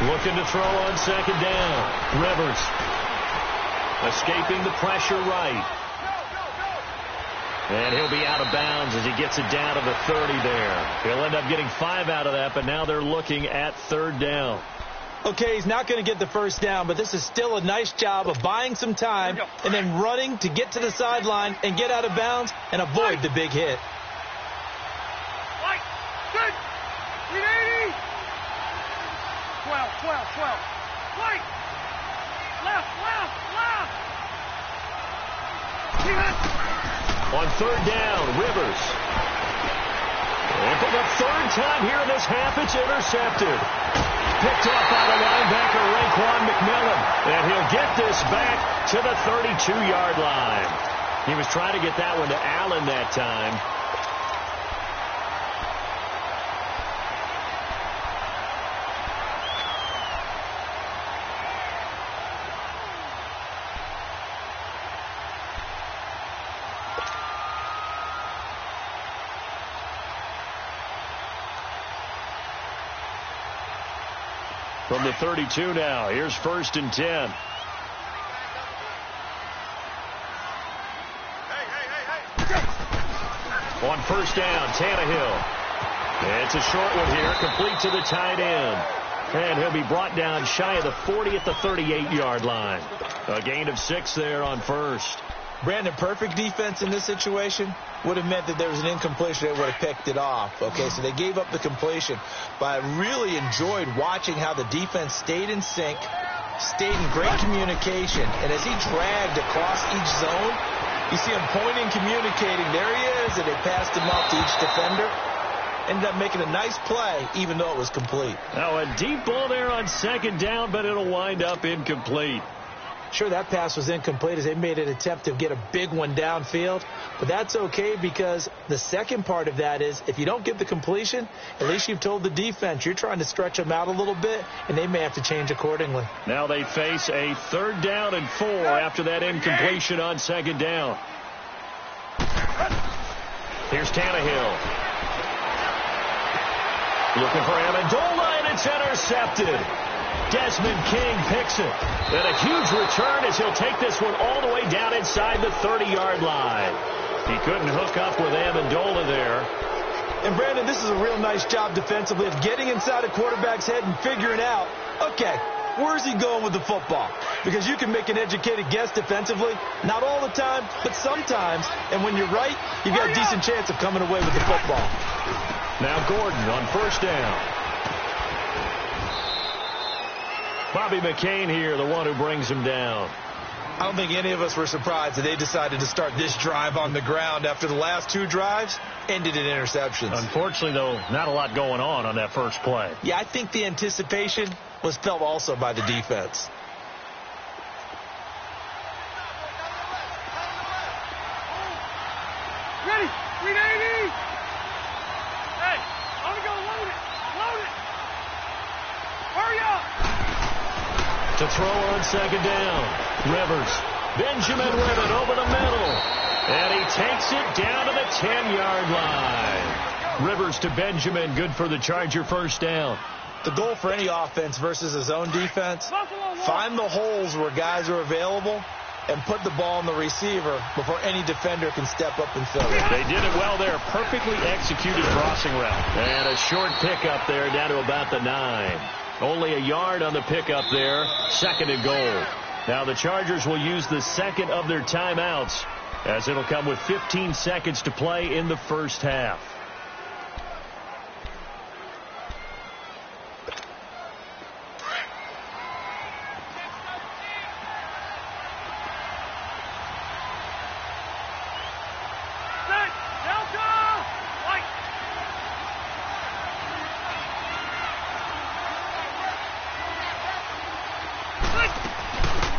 Speaker 1: Looking to throw on 2nd down. Rivers escaping the pressure right. And he'll be out of bounds as he gets it down to the 30 there. He'll end up getting 5 out of that, but now they're looking at 3rd down.
Speaker 2: Okay, he's not going to get the first down, but this is still a nice job of buying some time and then running to get to the sideline and get out of bounds and avoid the big hit.
Speaker 3: Good. 380. 12. Right. Left.
Speaker 1: On 3rd down, Rivers. And for the 3rd time here in this half, it's intercepted. Picked off by the linebacker, Raekwon McMillan. And he'll get this back to the 32-yard line. He was trying to get that one to Allen that time. From the 32 now, here's 1st and 10. On 1st down, Tannehill. It's a short one here, complete to the tight end. And he'll be brought down shy of the 40 at the 38-yard line. A gain of 6 there on 1st.
Speaker 2: Brandon, perfect defense in this situation would have meant that there was an incompletion. They would have picked it off. Okay, so they gave up the completion. But I really enjoyed watching how the defense stayed in sync, stayed in great communication. And as he dragged across each zone, you see him pointing, communicating. There he is, and they passed him off to each defender. Ended up making a nice play, even though it was complete.
Speaker 1: Now a deep ball there on 2nd down, but it'll wind up incomplete.
Speaker 2: Sure, that pass was incomplete as they made an attempt to get a big one downfield. But that's okay because the second part of that is if you don't get the completion, at least you've told the defense you're trying to stretch them out a little bit, and they may have to change accordingly.
Speaker 1: Now they face a 3rd down and 4 after that incompletion on 2nd down. Here's Tannehill. Looking for Amendola, and it's intercepted. Desmond King picks it. And a huge return as he'll take this one all the way down inside the 30-yard line. He couldn't hook up with Amendola there.
Speaker 2: And, Brandon, this is a real nice job defensively of getting inside a quarterback's head and figuring out, okay, where's he going with the football? Because you can make an educated guess defensively. Not all the time, but sometimes. And when you're right, you've got a decent chance of coming away with the football.
Speaker 1: Now Gordon on 1st down. Bobby McCain here, the one who brings him down.
Speaker 2: I don't think any of us were surprised that they decided to start this drive on the ground after the last 2 drives ended in interceptions.
Speaker 1: Unfortunately, though, not a lot going on that first play.
Speaker 2: Yeah, I think the anticipation was felt also by the defense.
Speaker 3: Ready? 380. Hey, I'm going to go load it. Load it. Hurry up.
Speaker 1: To throw on second down. Rivers. Benjamin with it over the middle. And he takes it down to the 10-yard line. Rivers to Benjamin. Good for the Charger first down.
Speaker 2: The goal for any offense versus a zone defense, find the holes where guys are available and put the ball on the receiver before any defender can step up and fill it.
Speaker 1: They did it well there. Perfectly executed crossing route. And a short pickup there down to about the 9. Only a yard on the pickup there. 2nd and goal. Now the Chargers will use the second of their timeouts as it'll come with 15 seconds to play in the first half.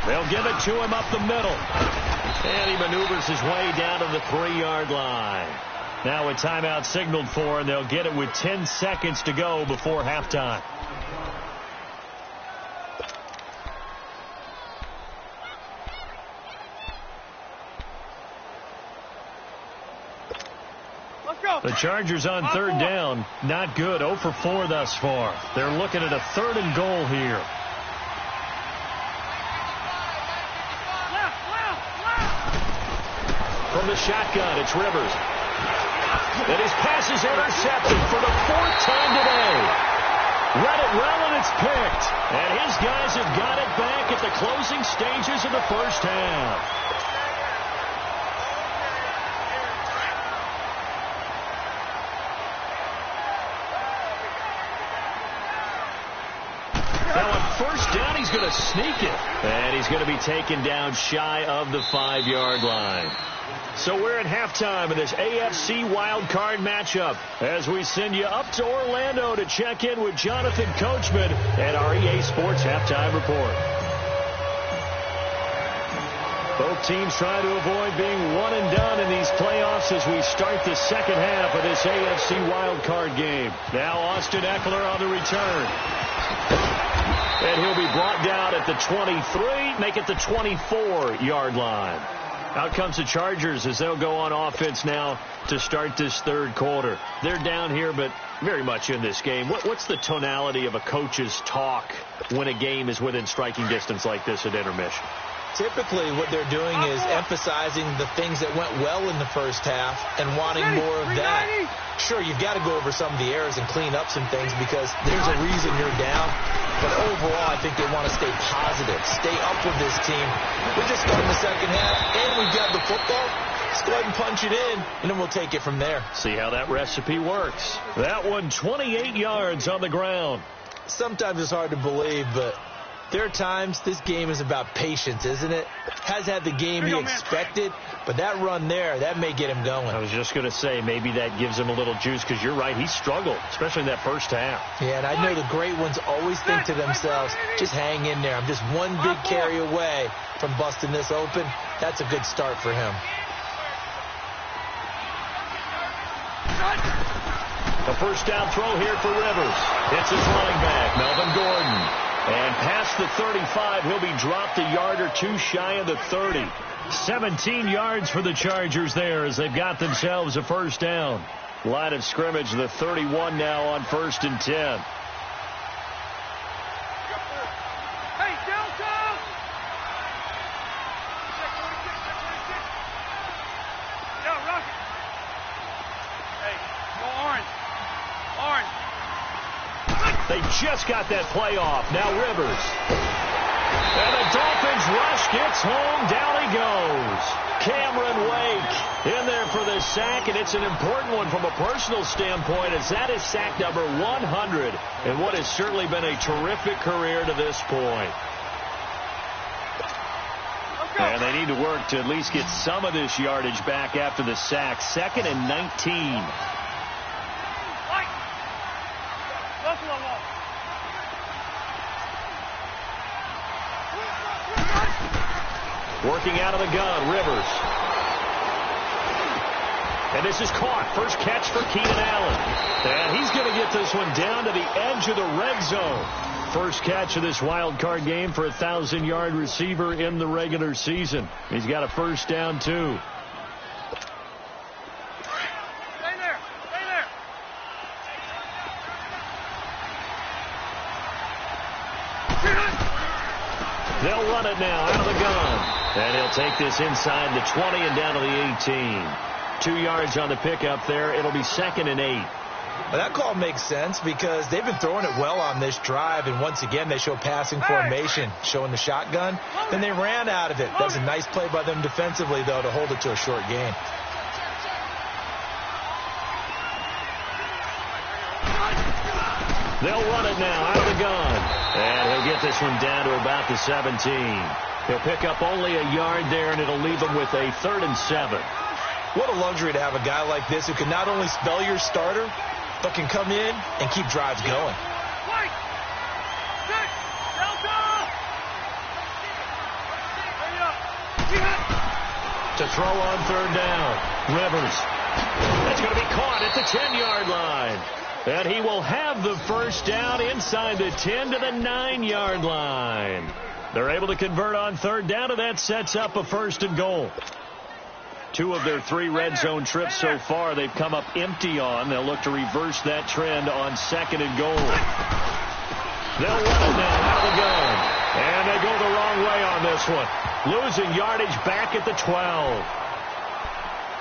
Speaker 1: They'll give it to him up the middle. And he maneuvers his way down to the 3-yard line. Now a timeout signaled for, and they'll get it with 10 seconds to go before halftime.
Speaker 3: Let's go.
Speaker 1: The Chargers on third down. Not good. 0 for 4 thus far. They're looking at a 3rd and goal here. From the shotgun, it's Rivers. And his pass is intercepted for the 4th time today. Read it well, and it's picked. And his guys have got it back at the closing stages of the first half. Now on first down, he's going to sneak it. And he's going to be taken down shy of the 5-yard line. So we're at halftime of this AFC wildcard matchup as we send you up to Orlando to check in with Jonathan Coachman and our EA Sports Halftime Report. Both teams trying to avoid being one and done in these playoffs as we start the second half of this AFC wildcard game. Now Austin Eckler on the return. And he'll be brought down at the 23, make it the 24-yard line. Out comes the Chargers as they'll go on offense now to start this third quarter. They're down here, but very much in this game. What's the tonality of a coach's talk when a game is within striking distance like this at intermission?
Speaker 2: Typically, what they're doing is emphasizing the things that went well in the first half and wanting more of that. Sure, you've got to go over some of the errors and clean up some things because there's a reason you're down. But overall, I think they want to stay positive, stay up with this team. We're just starting the second half, and we've got the football. Let's go ahead and punch it in, and then we'll take it from there.
Speaker 1: See how that recipe works. That one, 28 yards on the ground.
Speaker 2: Sometimes it's hard to believe, but there are times this game is about patience, isn't it? Has had the game he expected, but that run there, that may get him going.
Speaker 1: I was just going to say, maybe that gives him a little juice because you're right, he struggled, especially in that first half.
Speaker 2: Yeah, and I know the great ones always think to themselves, just hang in there. I'm just one big carry away from busting this open. That's a good start for him.
Speaker 1: A first down throw here for Rivers. It's his running back, Melvin Gordon. And past the 35, he'll be dropped a yard or two shy of the 30. 17 yards for the Chargers there as they've got themselves a first down. Line of scrimmage, the 31 now on 1st and 10.
Speaker 3: Hey, Delta! Yo, Rocket. Hey, go orange. Orange.
Speaker 1: They just got that play off. Now Rivers. And the Dolphins rush gets home. Down he goes. Cameron Wake in there for the sack, and it's an important one from a personal standpoint as that is sack number 100 in what has certainly been a terrific career to this point. And they need to work to at least get some of this yardage back after the sack. 2nd and 19. Working out of the gun, Rivers. And this is caught. First catch for Keenan Allen. And he's going to get this one down to the edge of the red zone. First catch of this wild card game for a 1,000-yard receiver in the regular season. He's got a first down, too.
Speaker 3: Stay there. Stay there.
Speaker 1: They'll run it now out of the gun. And he'll take this inside the 20 and down to the 18. 2 yards on the pickup there. It'll be 2nd and 8.
Speaker 2: Well, that call makes sense because they've been throwing it well on this drive, and once again they show passing formation, showing the shotgun. Then they ran out of it. That was a nice play by them defensively, though, to hold it to a short gain.
Speaker 1: They'll run it now out of the gun. And he'll get this one down to about the 17. He'll pick up only a yard there, and it'll leave him with a 3rd and 7.
Speaker 2: What a luxury to have a guy like this who can not only spell your starter, but can come in and keep drives going.
Speaker 1: To throw on 3rd down, Rivers. That's going to be caught at the 10-yard line. And he will have the first down inside the 10 to the 9-yard line. They're able to convert on 3rd down, and that sets up a 1st and goal. 2 of their 3 red zone trips so far they've come up empty on. They'll look to reverse that trend on 2nd and goal. They'll run it now out of the gun. And they go the wrong way on this one. Losing yardage back at the 12.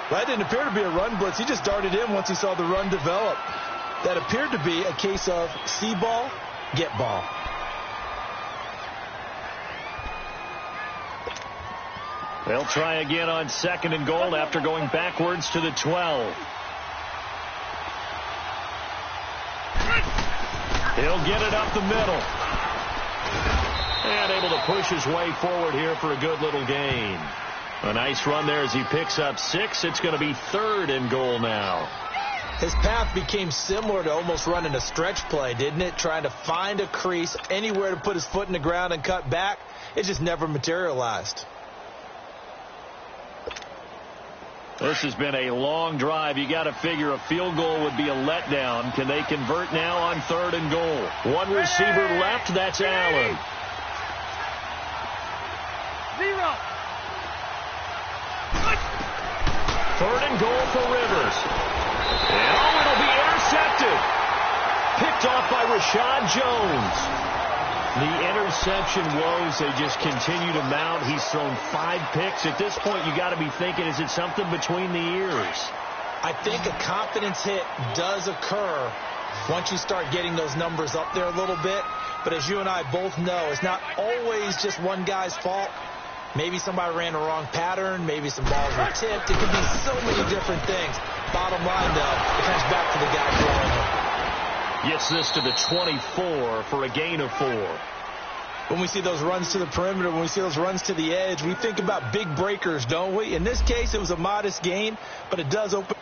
Speaker 2: Well, that didn't appear to be a run blitz. He just darted in once he saw the run develop. That appeared to be a case of see ball, get ball.
Speaker 1: They'll try again on 2nd and goal after going backwards to the 12. He'll get it up the middle. And able to push his way forward here for a good little gain. A nice run there as he picks up 6. It's going to be 3rd and goal now.
Speaker 2: His path became similar to almost running a stretch play, didn't it? Trying to find a crease, anywhere to put his foot in the ground and cut back. It just never materialized.
Speaker 1: This has been a long drive. You got to figure a field goal would be a letdown. Can they convert now on 3rd and goal? One receiver left. That's Allen.
Speaker 3: 0.
Speaker 1: 3rd and goal for Rivers. And it'll be intercepted. Picked off by Rashad Jones. The interception woes, they just continue to mount. He's thrown 5 picks. At this point, you got to be thinking, is it something between the ears?
Speaker 2: I think a confidence hit does occur once you start getting those numbers up there a little bit. But as you and I both know, it's not always just one guy's fault. Maybe somebody ran the wrong pattern. Maybe some balls were tipped. It could be so many different things. Bottom line, though, it comes back to the guy throwing it.
Speaker 1: Gets this to the 24 for a gain of 4.
Speaker 2: When we see those runs to the perimeter, when we see those runs to the edge, we think about big breakers, don't we? In this case, it was a modest gain, but it does open.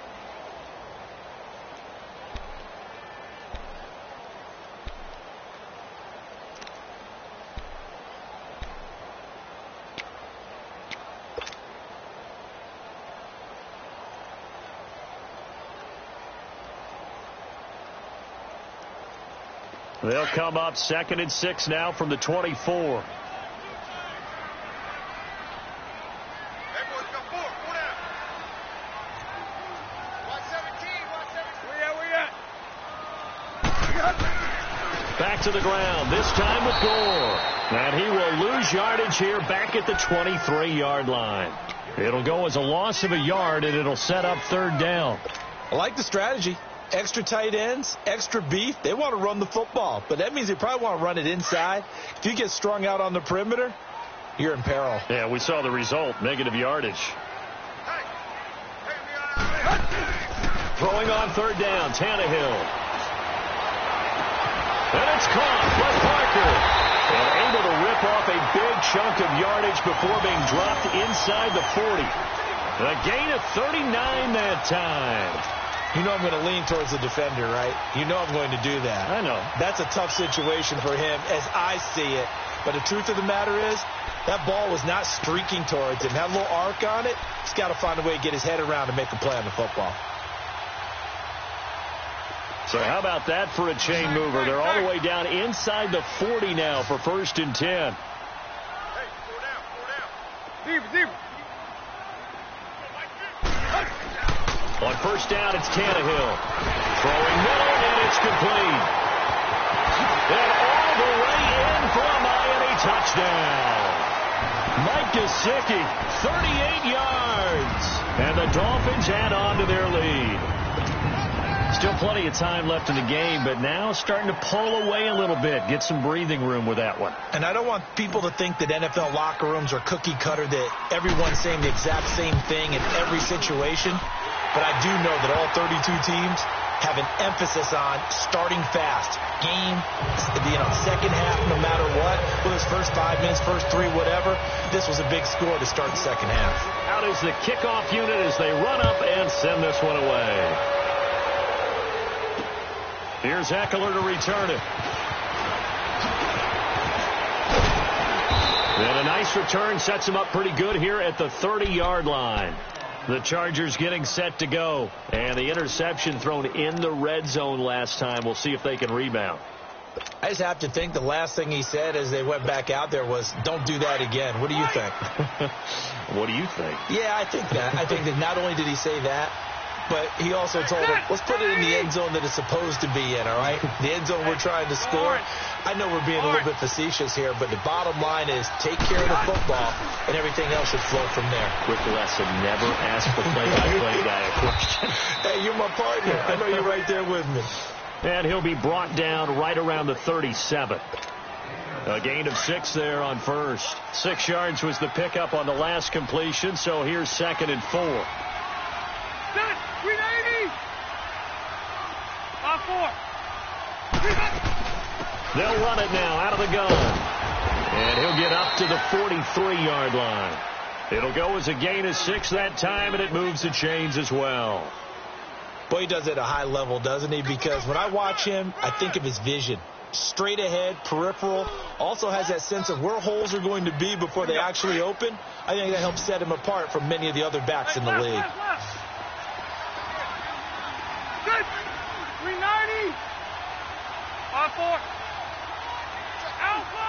Speaker 1: They'll come up 2nd and 6 now from the 24. Back to the ground, this time with Gore. And he will lose yardage here back at the 23-yard line. It'll go as a loss of a yard, and it'll set up 3rd down.
Speaker 2: I like the strategy. Extra tight ends, extra beef. They want to run the football, but that means they probably want to run it inside. If you get strung out on the perimeter, you're in peril.
Speaker 1: Yeah, we saw the result, negative yardage. Throwing on 3rd down, Tannehill. And it's caught by Parker. And able to rip chip off a big chunk of yardage before being dropped inside the 40. A gain of 39 that time.
Speaker 2: You know I'm going to lean towards the defender, right? You know I'm going to do that.
Speaker 1: I know.
Speaker 2: That's a tough situation for him as I see it. But the truth of the matter is, that ball was not streaking towards him. Had a little arc on it. He's got to find a way to get his head around and make a play on the football.
Speaker 1: So how about that for a chain mover? They're all the way down inside the 40 now for 1st and 10.
Speaker 3: Hey, go down. Deep.
Speaker 1: On 1st down, it's Tannehill. Throwing middle, and it's complete. And all the way in for a Miami touchdown. Mike Gesicki, 38 yards. And the Dolphins add on to their lead. Still plenty of time left in the game, but now starting to pull away a little bit. Get some breathing room with that one.
Speaker 2: And I don't want people to think that NFL locker rooms are cookie cutter, that everyone's saying the exact same thing in every situation. But I do know that all 32 teams have an emphasis on starting fast. Game, second half, no matter what. Whether it's first 5 minutes, first 3, whatever. This was a big score to start the second half.
Speaker 1: Out is the kickoff unit as they run up and send this one away. Here's Eckler to return it. And a nice return sets him up pretty good here at the 30-yard line. The Chargers getting set to go. And the interception thrown in the red zone last time. We'll see if they can rebound.
Speaker 2: I just have to think the last thing he said as they went back out there was, don't do that again. What do you think?
Speaker 1: What do you think?
Speaker 2: Yeah, I think that. I think that not only did he say that, but he also told him, let's put it in the end zone that it's supposed to be in, all right? The end zone we're trying to score. I know we're being a little bit facetious here, but the bottom line is take care of the football, and everything else should flow from there.
Speaker 1: Quick lesson, never ask the play-by-play guy a question.
Speaker 2: Hey, you're my partner. I know you're right there with me.
Speaker 1: And he'll be brought down right around the 37. A gain of 6 there on first. 6 yards was the pickup on the last completion, so here's 2nd and 4.
Speaker 3: Set. 380. 5-4.
Speaker 1: They'll run it now out of the gun. And he'll get up to the 43-yard line. It'll go as a gain of 6 that time, and it moves the chains as well.
Speaker 2: Boy, he does it at a high level, doesn't he? Because when I watch him, I think of his vision. Straight ahead, peripheral. Also has that sense of where holes are going to be before they actually open. I think that helps set him apart from many of the other backs in the league.
Speaker 3: Good. 390. 5-4. Alpha.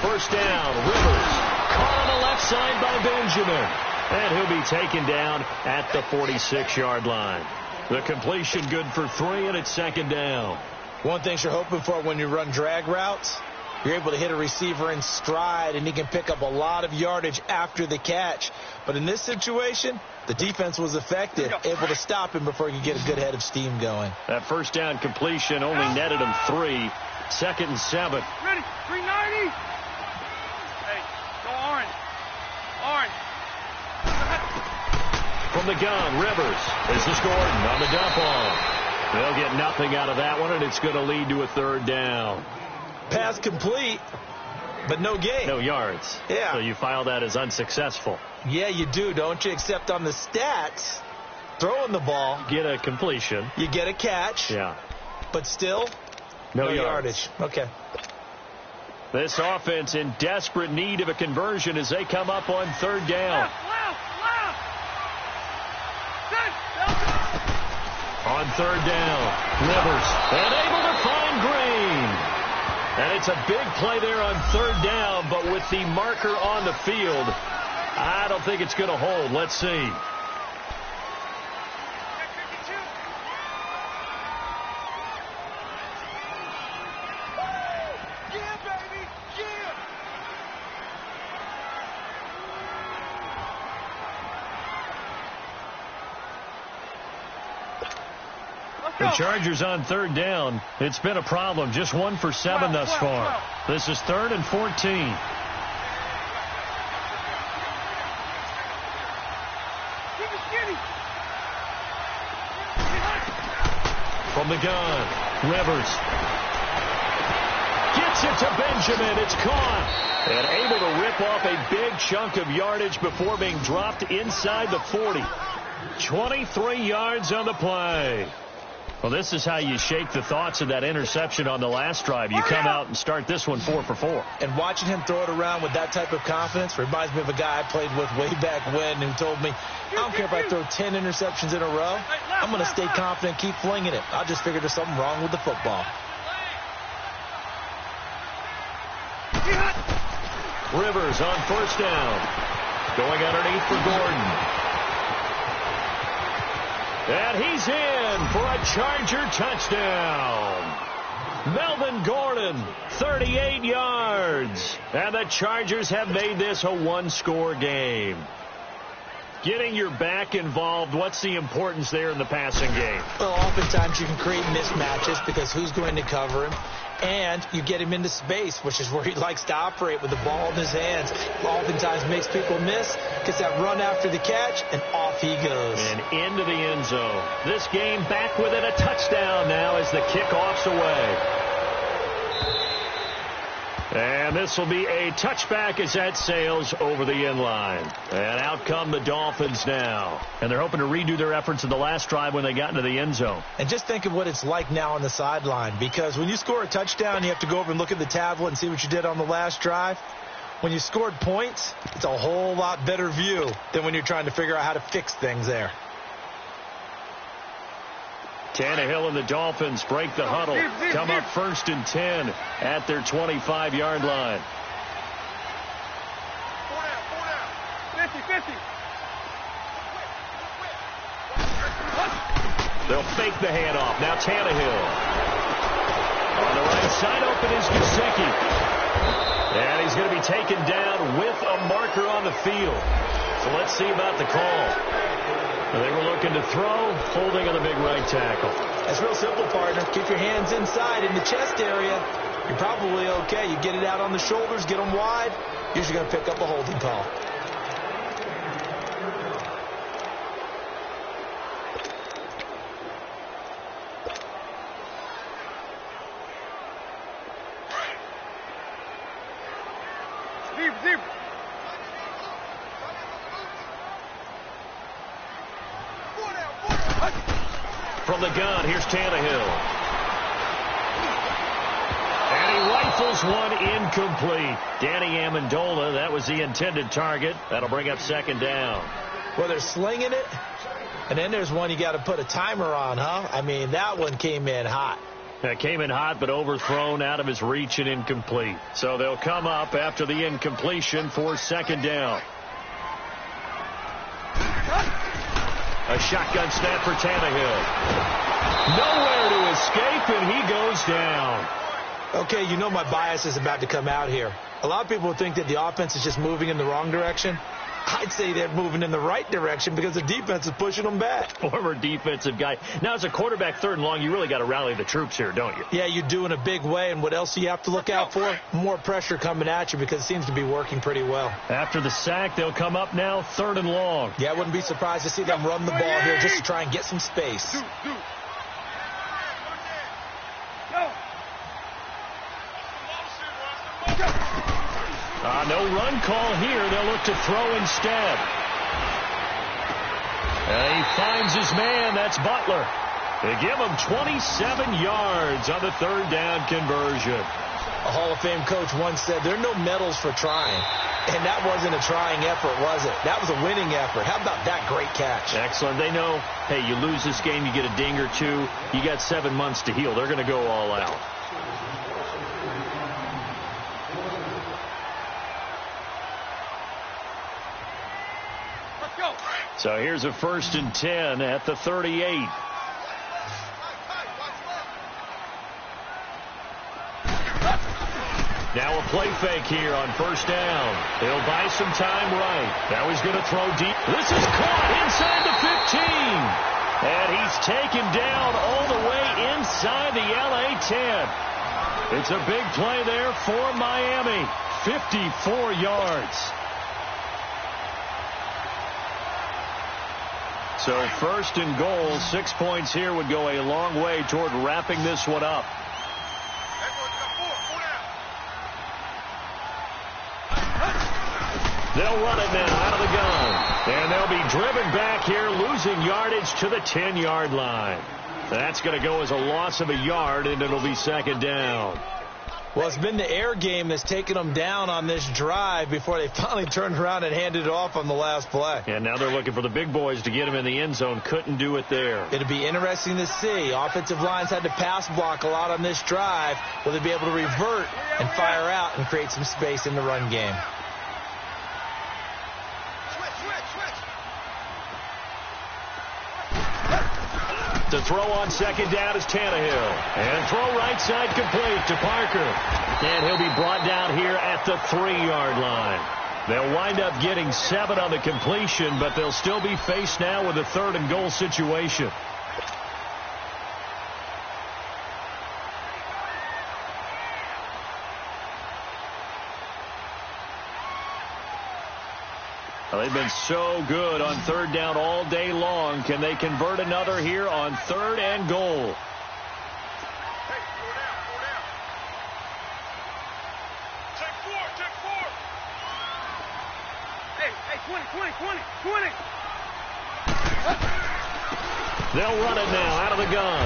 Speaker 1: 1st down, Rivers. Caught on the left side by Benjamin. And he'll be taken down at the 46-yard line. The completion good for 3, and it's 2nd down.
Speaker 2: One thing you're hoping for when you run drag routes, you're able to hit a receiver in stride, and he can pick up a lot of yardage after the catch. But in this situation, the defense was effective, able to stop him before he could get a good head of steam going.
Speaker 1: That 1st down completion only netted him 3. 2nd and 7.
Speaker 3: Ready. 390. Hey, go orange. Orange.
Speaker 1: From the gun, Rivers. This is Gordon on the dump off. They'll get nothing out of that one, and it's going to lead to a 3rd down.
Speaker 2: Pass complete, but no gain.
Speaker 1: No yards.
Speaker 2: Yeah.
Speaker 1: So you file that as unsuccessful.
Speaker 2: Yeah, you do, don't you? Except on the stats, throwing the ball.
Speaker 1: Get a completion.
Speaker 2: You get a catch.
Speaker 1: Yeah.
Speaker 2: But still,
Speaker 1: no
Speaker 2: yardage. Okay.
Speaker 1: This offense in desperate need of a conversion as they come up on 3rd down.
Speaker 3: Left.
Speaker 1: On 3rd down, Rivers, and able to find Green. And it's a big play there on 3rd down, but with the marker on the field, I don't think it's going to hold. Let's see. The Chargers on 3rd down. It's been a problem. Just 1 for 7 thus far. This is 3rd and 14. From the gun, Rivers. Gets it to Benjamin. It's caught. And able to rip off a big chunk of yardage before being dropped inside the 40. 23 yards on the play. Well, this is how you shake the thoughts of that interception on the last drive. You come out and start this one 4 for 4.
Speaker 2: And watching him throw it around with that type of confidence reminds me of a guy I played with way back when who told me, I don't care if I throw 10 interceptions in a row. I'm going to stay confident, keep flinging it. I just figured there's something wrong with the football.
Speaker 1: Rivers on first down. Going underneath for Gordon. And he's in for a Charger touchdown. Melvin Gordon, 38 yards. And the Chargers have made this a one-score game. Getting your back involved, what's the importance there in the passing game?
Speaker 2: Well, oftentimes you can create mismatches because who's going to cover him? And you get him into space, which is where he likes to operate with the ball in his hands. Oftentimes makes people miss, gets that run after the catch, and off he goes.
Speaker 1: And into the end zone. This game back within a touchdown now as the kickoff's away. And this will be a touchback as that sails over the end line. And out come the Dolphins now. And they're hoping to redo their efforts in the last drive when they got into the end zone.
Speaker 2: And just think of what it's like now on the sideline. Because when you score a touchdown, you have to go over and look at the tablet and see what you did on the last drive. When you scored points, it's a whole lot better view than when you're trying to figure out how to fix things there.
Speaker 1: Tannehill and the Dolphins break the huddle. Come up 1st and 10 at their 25-yard line.
Speaker 3: 50-50.
Speaker 1: They'll fake the handoff. Now Tannehill. On the right side open is Gesicki. And he's going to be taken down with a marker on the field. So let's see about the call. They were looking to throw, holding on the big right tackle.
Speaker 2: That's real simple, partner. Keep your hands inside in the chest area. You're probably okay. You get it out on the shoulders, get them wide. Usually going to pick up a holding call.
Speaker 3: Deep.
Speaker 1: From the gun, here's Tannehill. And he rifles one incomplete. Danny Amendola, that was the intended target. That'll bring up 2nd down.
Speaker 2: Well, they're slinging it, and then there's one you got to put a timer on, huh? I mean, that one came in hot.
Speaker 1: That came in hot, but overthrown out of his reach and incomplete. So they'll come up after the incompletion for 2nd down. A shotgun snap for Tannehill. Nowhere to escape, and he goes down.
Speaker 2: Okay, you know my bias is about to come out here. A lot of people would think that the offense is just moving in the wrong direction. I'd say they're moving in the right direction because the defense is pushing them back.
Speaker 1: Former defensive guy. Now, as a quarterback 3rd and long, you really got to rally the troops here, don't you?
Speaker 2: Yeah, you do in a big way. And what else do you have to look out for? More pressure coming at you because it seems to be working pretty well.
Speaker 1: After the sack, they'll come up now 3rd and long.
Speaker 2: Yeah, I wouldn't be surprised to see them run the ball here just to try and get some space.
Speaker 1: No run call here. They'll look to throw instead. And he finds his man. That's Butler. They give him 27 yards on the 3rd down conversion.
Speaker 2: A Hall of Fame coach once said, there are no medals for trying. And that wasn't a trying effort, was it? That was a winning effort. How about that great catch?
Speaker 1: Excellent. They know, hey, you lose this game, you get a ding or two. You got 7 months to heal. They're going to go all out. So here's a 1st and 10 at the 38. Now a play fake here on 1st down. They'll buy some time right. Now he's going to throw deep. This is caught inside the 15. And he's taken down all the way inside the LA 10. It's a big play there for Miami. 54 yards. So 1st and goal, 6 points here would go a long way toward wrapping this one up. They'll run it now out of the gun. And they'll be driven back here, losing yardage to the 10-yard line. That's going to go as a loss of a yard, and it'll be second down.
Speaker 2: Well, it's been the air game that's taken them down on this drive before they finally turned around and handed it off on the last play.
Speaker 1: And now they're looking for the big boys to get him in the end zone. Couldn't do it there.
Speaker 2: It'll be interesting to see. Offensive lines had to pass block a lot on this drive. Will they be able to revert and fire out and create some space in the run game?
Speaker 1: To throw on second down is Tannehill. And throw right side complete to Parker. And he'll be brought down here at the 3-yard line. They'll wind up getting 7 on the completion, but they'll still be faced now with a 3rd and goal situation. Well, they've been so good on 3rd down all day long. Can they convert another here on 3rd and goal?
Speaker 3: Hey, four down. Take four. Hey, 20.
Speaker 1: They'll run it now out of the gun.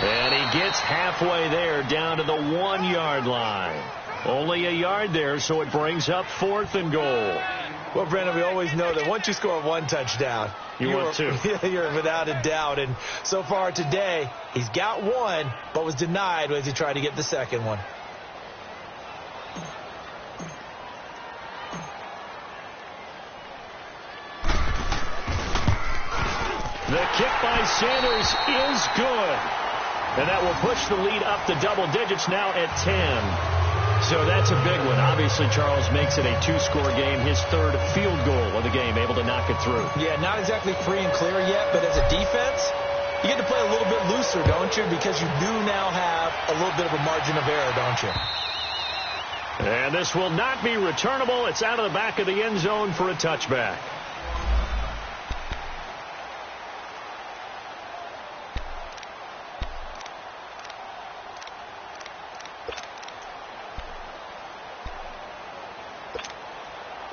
Speaker 1: And he gets halfway there down to the 1-yard line. Only a yard there, so it brings up 4th and goal.
Speaker 2: Well, Brandon, we always know that once you score 1 touchdown,
Speaker 1: want 2.
Speaker 2: You're without a doubt. And so far today, he's got 1, but was denied as he tried to get the second one.
Speaker 1: The kick by Sanders is good. And that will push the lead up to double digits now at 10. So that's a big one. Obviously, Charles makes it a 2-score game. His 3rd field goal of the game, able to knock it through.
Speaker 2: Yeah, not exactly free and clear yet, but as a defense, you get to play a little bit looser, don't you? Because you do now have a little bit of a margin of error, don't you?
Speaker 1: And this will not be returnable. It's out of the back of the end zone for a touchback.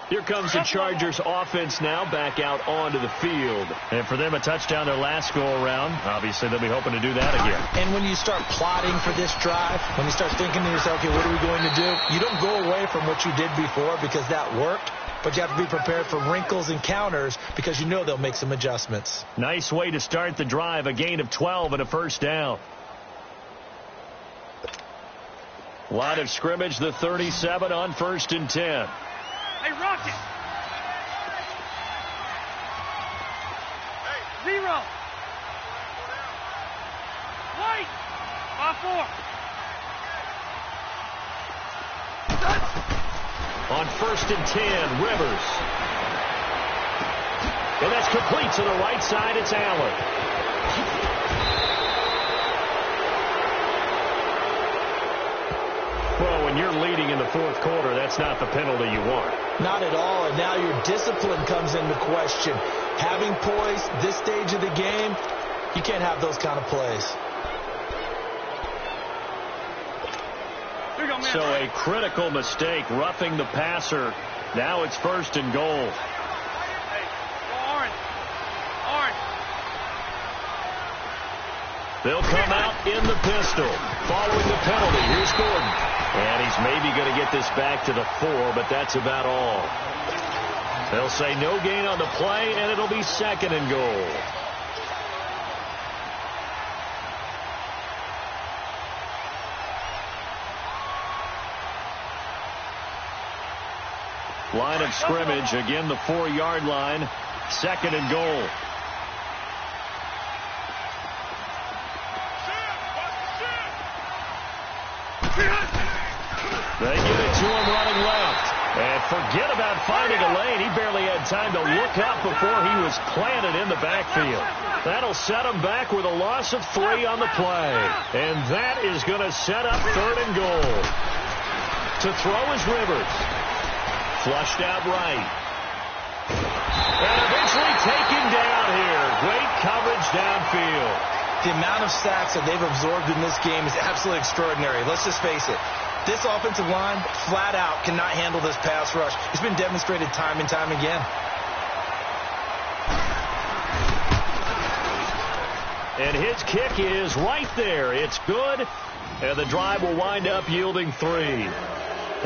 Speaker 1: Here comes the Chargers offense now back out onto the field. And for them, a touchdown their last go-around. Obviously, they'll be hoping to do that again.
Speaker 2: And when you start plotting for this drive, when you start thinking to yourself, okay, what are we going to do? You don't go away from what you did before because that worked. But you have to be prepared for wrinkles and counters because you know they'll make some adjustments.
Speaker 1: Nice way to start the drive. A gain of 12 and a first down. Line of scrimmage, the 37 on 1st and 10.
Speaker 3: Hey, Rocket. Hey, 0. White. 5-4.
Speaker 1: On 1st and 10, Rivers. And that's complete to the right side. It's Allen. Well, when you're leading in the 4th quarter, that's not the penalty you want.
Speaker 2: Not at all, and now your discipline comes into question. Having poise this stage of the game, you can't have those kind of plays.
Speaker 1: So a critical mistake, roughing the passer. Now it's 1st and goal. They'll come out in the pistol. Following the penalty, here's Gordon. And he's maybe going to get this back to the 4, but that's about all. They'll say no gain on the play, and it'll be 2nd and goal. Line of scrimmage, again the 4-yard line. 2nd and goal. They give it to him running left. And forget about finding a lane. He barely had time to look up before he was planted in the backfield. That'll set him back with a loss of 3 on the play. And that is going to set up 3rd and goal. To throw is Rivers. Flushed out right. And eventually taken down here. Great coverage downfield.
Speaker 2: The amount of sacks that they've absorbed in this game is absolutely extraordinary. Let's just face it. This offensive line, flat out, cannot handle this pass rush. It's been demonstrated time and time again.
Speaker 1: And his kick is right there. It's good, and the drive will wind up yielding 3.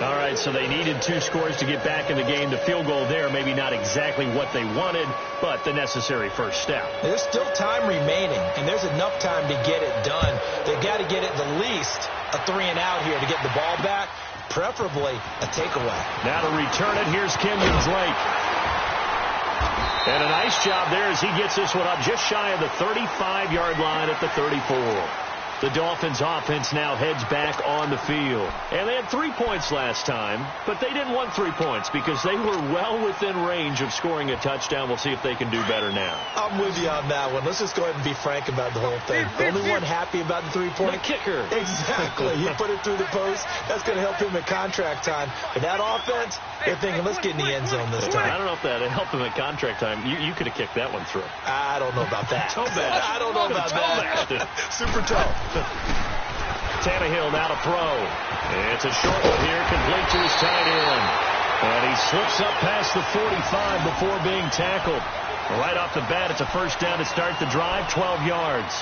Speaker 1: All right, so they needed 2 scores to get back in the game. The field goal there, maybe not exactly what they wanted, but the necessary first step.
Speaker 2: There's still time remaining, and there's enough time to get it done. They've got to get at the least a 3-and-out here to get the ball back, preferably a takeaway.
Speaker 1: Now to return it, here's Kenyon Drake. And a nice job there as he gets this one up just shy of the 35-yard line at the 34. The Dolphins offense now heads back on the field. And they had 3 points last time, but they didn't want 3 points because they were well within range of scoring a touchdown. We'll see if they can do better now.
Speaker 2: I'm with you on that one. Let's just go ahead and be frank about the whole thing. The only one happy about the 3-point.
Speaker 1: The kicker.
Speaker 2: Exactly. He put it through the post. That's going to help him at contract time. But that offense, they're thinking, let's get in the end zone this time.
Speaker 1: I don't know if that helped him at contract time. You could have kicked that one through.
Speaker 2: I don't know about that.
Speaker 1: Toe bash.
Speaker 2: I don't know about that. Super toe.
Speaker 1: Tannehill now to throw. It's a short one here, complete to his tight end. And he slips up past the 45 before being tackled. Right off the bat, it's a first down to start the drive, 12 yards.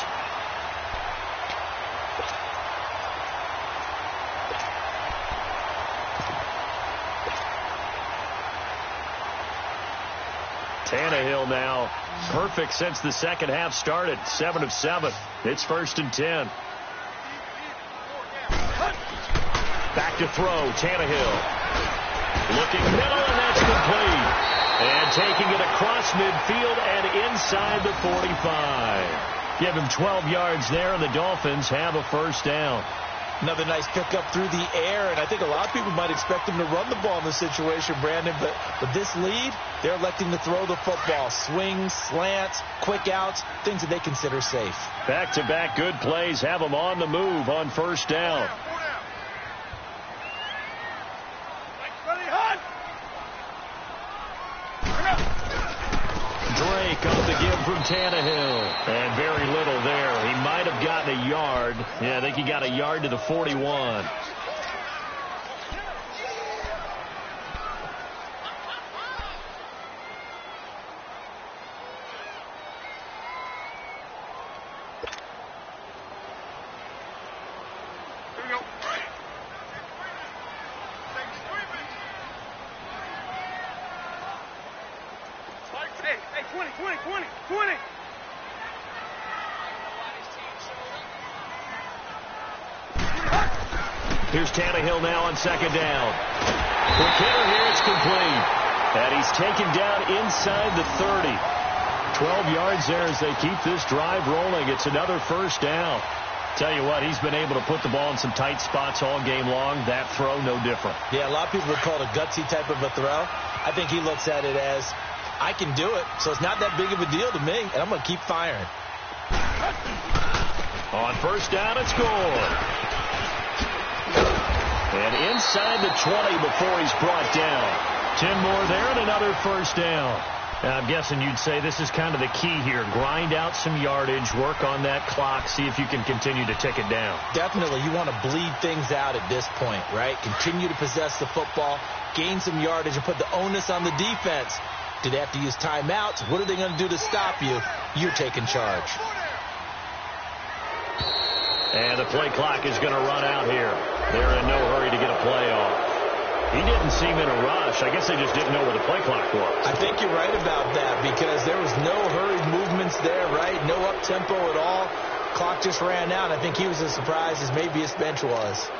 Speaker 1: Tannehill now perfect since the second half started. 7 of 7. It's 1st and 10. Back to throw. Tannehill looking middle, and that's complete. And taking it across midfield and inside the 45. Give him 12 yards there, and the Dolphins have a first down.
Speaker 2: Another nice pickup through the air, and I think a lot of people might expect him to run the ball in this situation, Brandon, but with this lead, they're electing to throw the football. Swings, slants, quick outs, things that they consider safe.
Speaker 1: Back-to-back good plays have them on the move on first down. Drake on the give from Tannehill. And very little there. He might have gotten a yard. Yeah, I think he got a yard to the 41.
Speaker 3: Hey, 20.
Speaker 1: Here's Tannehill now on second down. Quick hitter here, it's complete. And he's taken down inside the 30. 12 yards there as they keep this drive rolling. It's another first down. Tell you what, he's been able to put the ball in some tight spots all game long. That throw, no different.
Speaker 2: Yeah, a lot of people would call it a gutsy type of a throw. I think he looks at it as, I can do it, so it's not that big of a deal to me, and I'm going to keep firing.
Speaker 1: On first down, it's good. And inside the 20 before he's brought down. 10 more there and another first down. Now, I'm guessing you'd say this is kind of the key here. Grind out some yardage, work on that clock, see if you can continue to tick it down.
Speaker 2: Definitely. You want to bleed things out at this point, right? Continue to possess the football, gain some yardage, and put the onus on the defense. Do they have to use timeouts? What are they going to do to stop you? You're taking charge.
Speaker 1: And the play clock is going to run out here. They're in no hurry to get a play off. He didn't seem in a rush. I guess they just didn't know where the play clock was.
Speaker 2: I think you're right about that because there was no hurried movements there, right? No up-tempo at all. Clock just ran out. I think he was as surprised as maybe his bench was.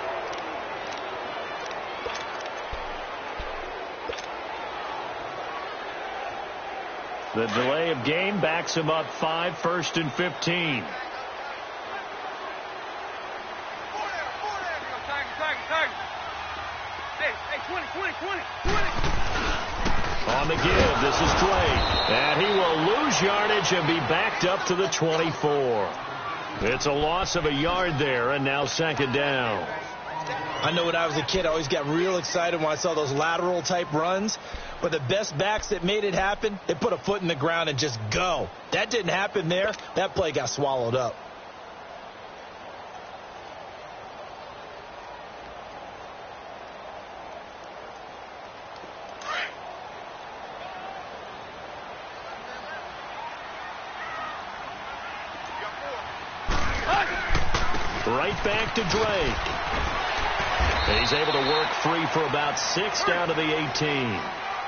Speaker 1: The delay of game backs him up 5, 1st and 15. On the give, this is Drake. And he will lose yardage and be backed up to the 24. It's a loss of a yard there, and now second down.
Speaker 2: I know when I was a kid, I always got real excited when I saw those lateral-type runs. But the best backs that made it happen, they put a foot in the ground and just go. That didn't happen there. That play got swallowed up.
Speaker 1: Right back to Drake. He's able to work free for about 6 down to the 18.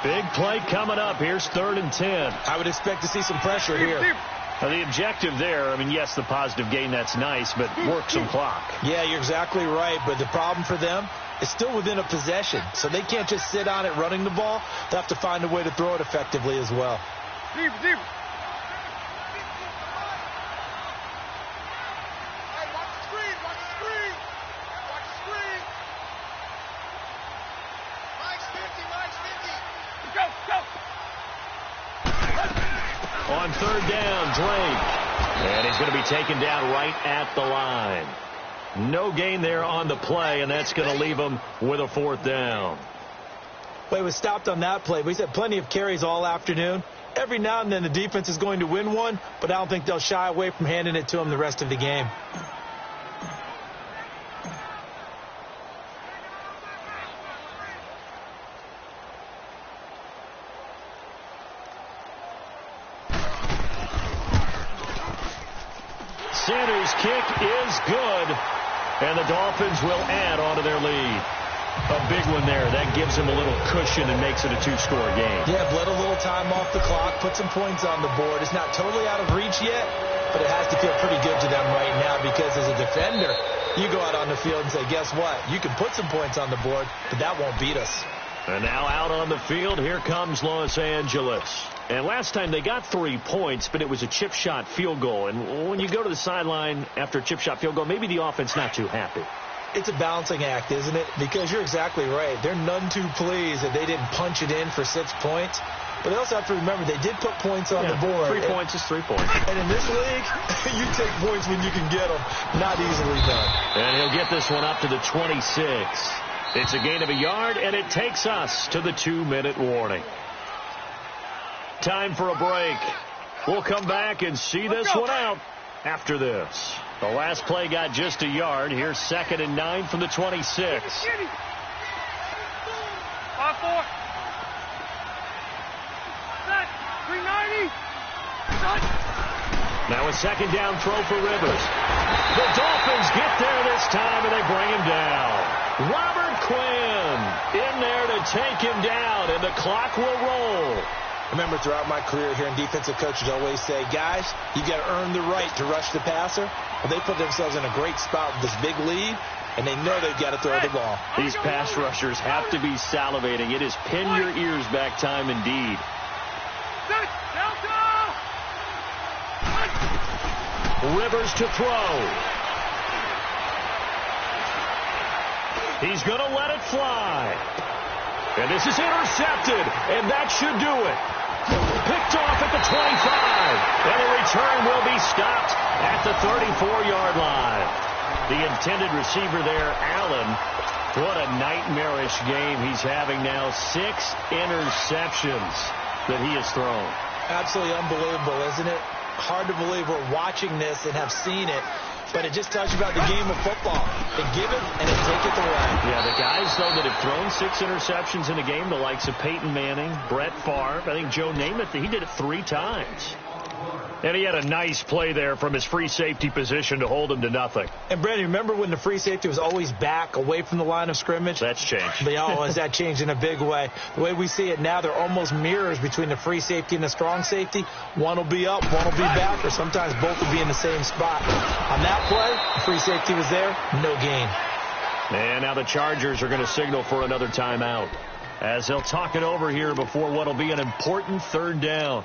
Speaker 1: Big play coming up. Here's 3rd and 10.
Speaker 2: I would expect to see some pressure here.
Speaker 1: The objective there, I mean, yes, the positive gain, that's nice, but work some clock.
Speaker 2: Yeah, you're exactly right, but the problem for them is still within a possession, so they can't just sit on it running the ball. They have to find a way to throw it effectively as well.
Speaker 3: Deep, deep.
Speaker 1: On 3rd down, Drake. And he's going to be taken down right at the line. No gain there on the play, and that's going to leave him with a 4th down.
Speaker 2: Well, he was stopped on that play, but he's had plenty of carries all afternoon. Every now and then the defense is going to win one, but I don't think they'll shy away from handing it to him the rest of the game.
Speaker 1: Sanders' kick is good, and the Dolphins will add onto their lead. A big one there. That gives him a little cushion and makes it a 2-score game.
Speaker 2: Yeah, bled a little time off the clock, put some points on the board. It's not totally out of reach yet, but it has to feel pretty good to them right now because as a defender, you go out on the field and say, guess what? You can put some points on the board, but that won't beat us.
Speaker 1: And now out on the field, here comes Los Angeles. And last time they got 3 points, but it was a chip shot field goal. And when you go to the sideline after a chip shot field goal, maybe the offense not too happy.
Speaker 2: It's a balancing act, isn't it? Because you're exactly right. They're none too pleased that they didn't punch it in for 6 points. But they also have to remember they did put points on the board.
Speaker 1: 3 points is 3 points.
Speaker 2: And in this league, you take points when you can get them. Not easily done.
Speaker 1: And he'll get this one up to the 26. It's a gain of a yard, and it takes us to the 2-minute warning. Time for a break. We'll come back and see this one out after this. The last play got just a yard. Here's 2nd and 9 from the 26.
Speaker 3: 5-4. Set. 390.
Speaker 1: Now a 2nd down throw for Rivers. The Dolphins get there this time, and they bring him down. Robert Quinn in there to take him down, and the clock will roll.
Speaker 2: Remember, throughout my career here, defensive coaches always say, guys, you got to earn the right to rush the passer. Well, they put themselves in a great spot with this big lead, and they know they've got to throw the ball.
Speaker 1: These pass rushers have to be salivating. It is pin your ears back time indeed. Rivers to throw. He's going to let it fly. And this is intercepted, and that should do it. Picked off at the 25, and the return will be stopped at the 34-yard line. The intended receiver there, Allen, what a nightmarish game he's having now. 6 interceptions that he has thrown.
Speaker 2: Absolutely unbelievable, isn't it? Hard to believe we're watching this and have seen it. But it just tells you about the game of football. They give it and they take it away.
Speaker 1: Yeah, the guys, though, that have thrown 6 interceptions in a game, the likes of Peyton Manning, Brett Favre, I think Joe Namath, he did it 3 times. And he had a nice play there from his free safety position to hold him to nothing.
Speaker 2: And, Brandon, remember when the free safety was always back away from the line of scrimmage?
Speaker 1: That's changed.
Speaker 2: Has that changed in a big way? The way we see it now, they're almost mirrors between the free safety and the strong safety. One will be up, one will be back, or sometimes both will be in the same spot. On that play, the free safety was there, no gain.
Speaker 1: And now the Chargers are going to signal for another timeout as they'll talk it over here before what will be an important 3rd down.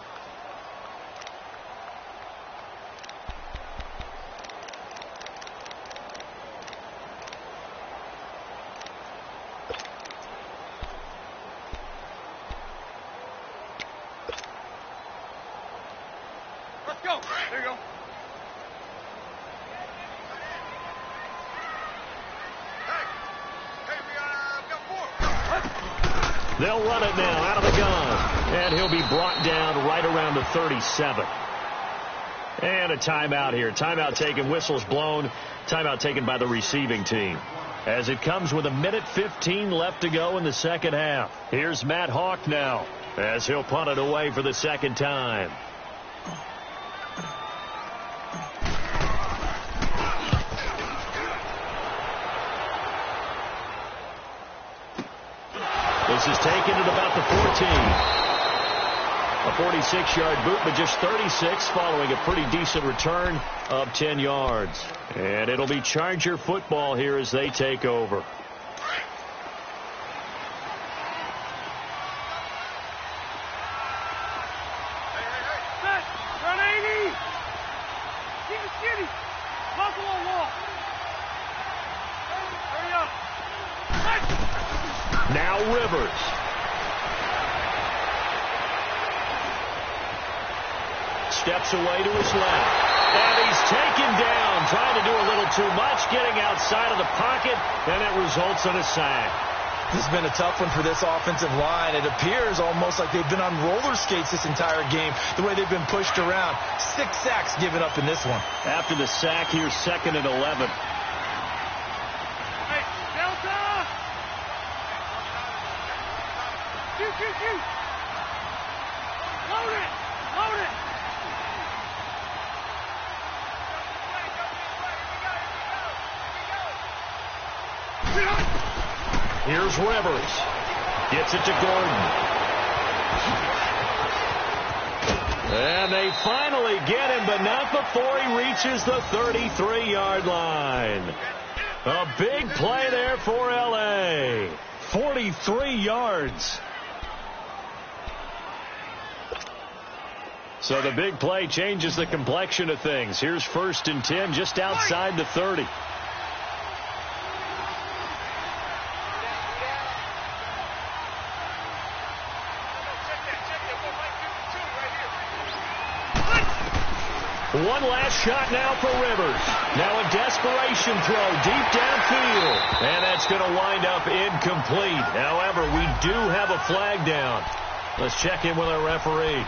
Speaker 3: Go. There you go.
Speaker 1: They'll run it now out of the gun. And he'll be brought down right around the 37. And a timeout here. Timeout taken, whistles blown. Timeout taken by the receiving team. As it comes with 1:15 left to go in the second half. Here's Matt Hawk now as he'll punt it away for the 2nd time. This is taken at about the 14. A 46-yard boot, but just 36 following a pretty decent return of 10 yards. And it'll be Charger football here as they take over.
Speaker 3: Run 80. Keep it skinny. Buffalo wall. Hurry up.
Speaker 1: Now Rivers. Steps away to his left. And he's taken down, trying to do a little too much, getting outside of the pocket, and it results in a sack.
Speaker 2: This has been a tough one for this offensive line. It appears almost like they've been on roller skates this entire game, the way they've been pushed around. 6 sacks given up in this one.
Speaker 1: After the sack, here's 2nd and 11.
Speaker 3: Hey, Delta! Shoot. Load it.
Speaker 1: Here's Rivers. Gets it to Gordon. And they finally get him, but not before he reaches the 33-yard line. A big play there for L.A. 43 yards. So the big play changes the complexion of things. Here's 1st and 10 just outside the 30. One last shot now for Rivers. Now a desperation throw deep downfield. And that's going to wind up incomplete. However, we do have a flag down. Let's check in with our referee.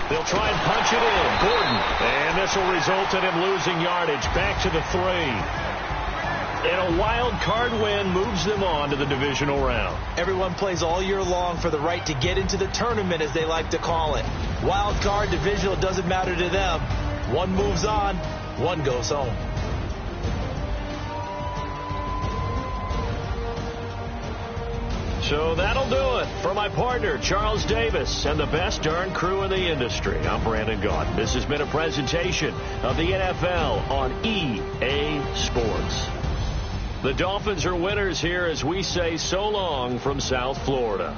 Speaker 1: They'll try and punch it in. Gordon. And this will result in him losing yardage. Back to the 3. And a wild card win moves them on to the divisional round.
Speaker 2: Everyone plays all year long for the right to get into the tournament, as they like to call it. Wild card, divisional, doesn't matter to them. One moves on, one goes home.
Speaker 1: So that'll do it for my partner, Charles Davis, and the best darn crew in the industry. I'm Brandon Gaudin. This has been a presentation of the NFL on EA Sports. The Dolphins are winners here as we say so long from South Florida.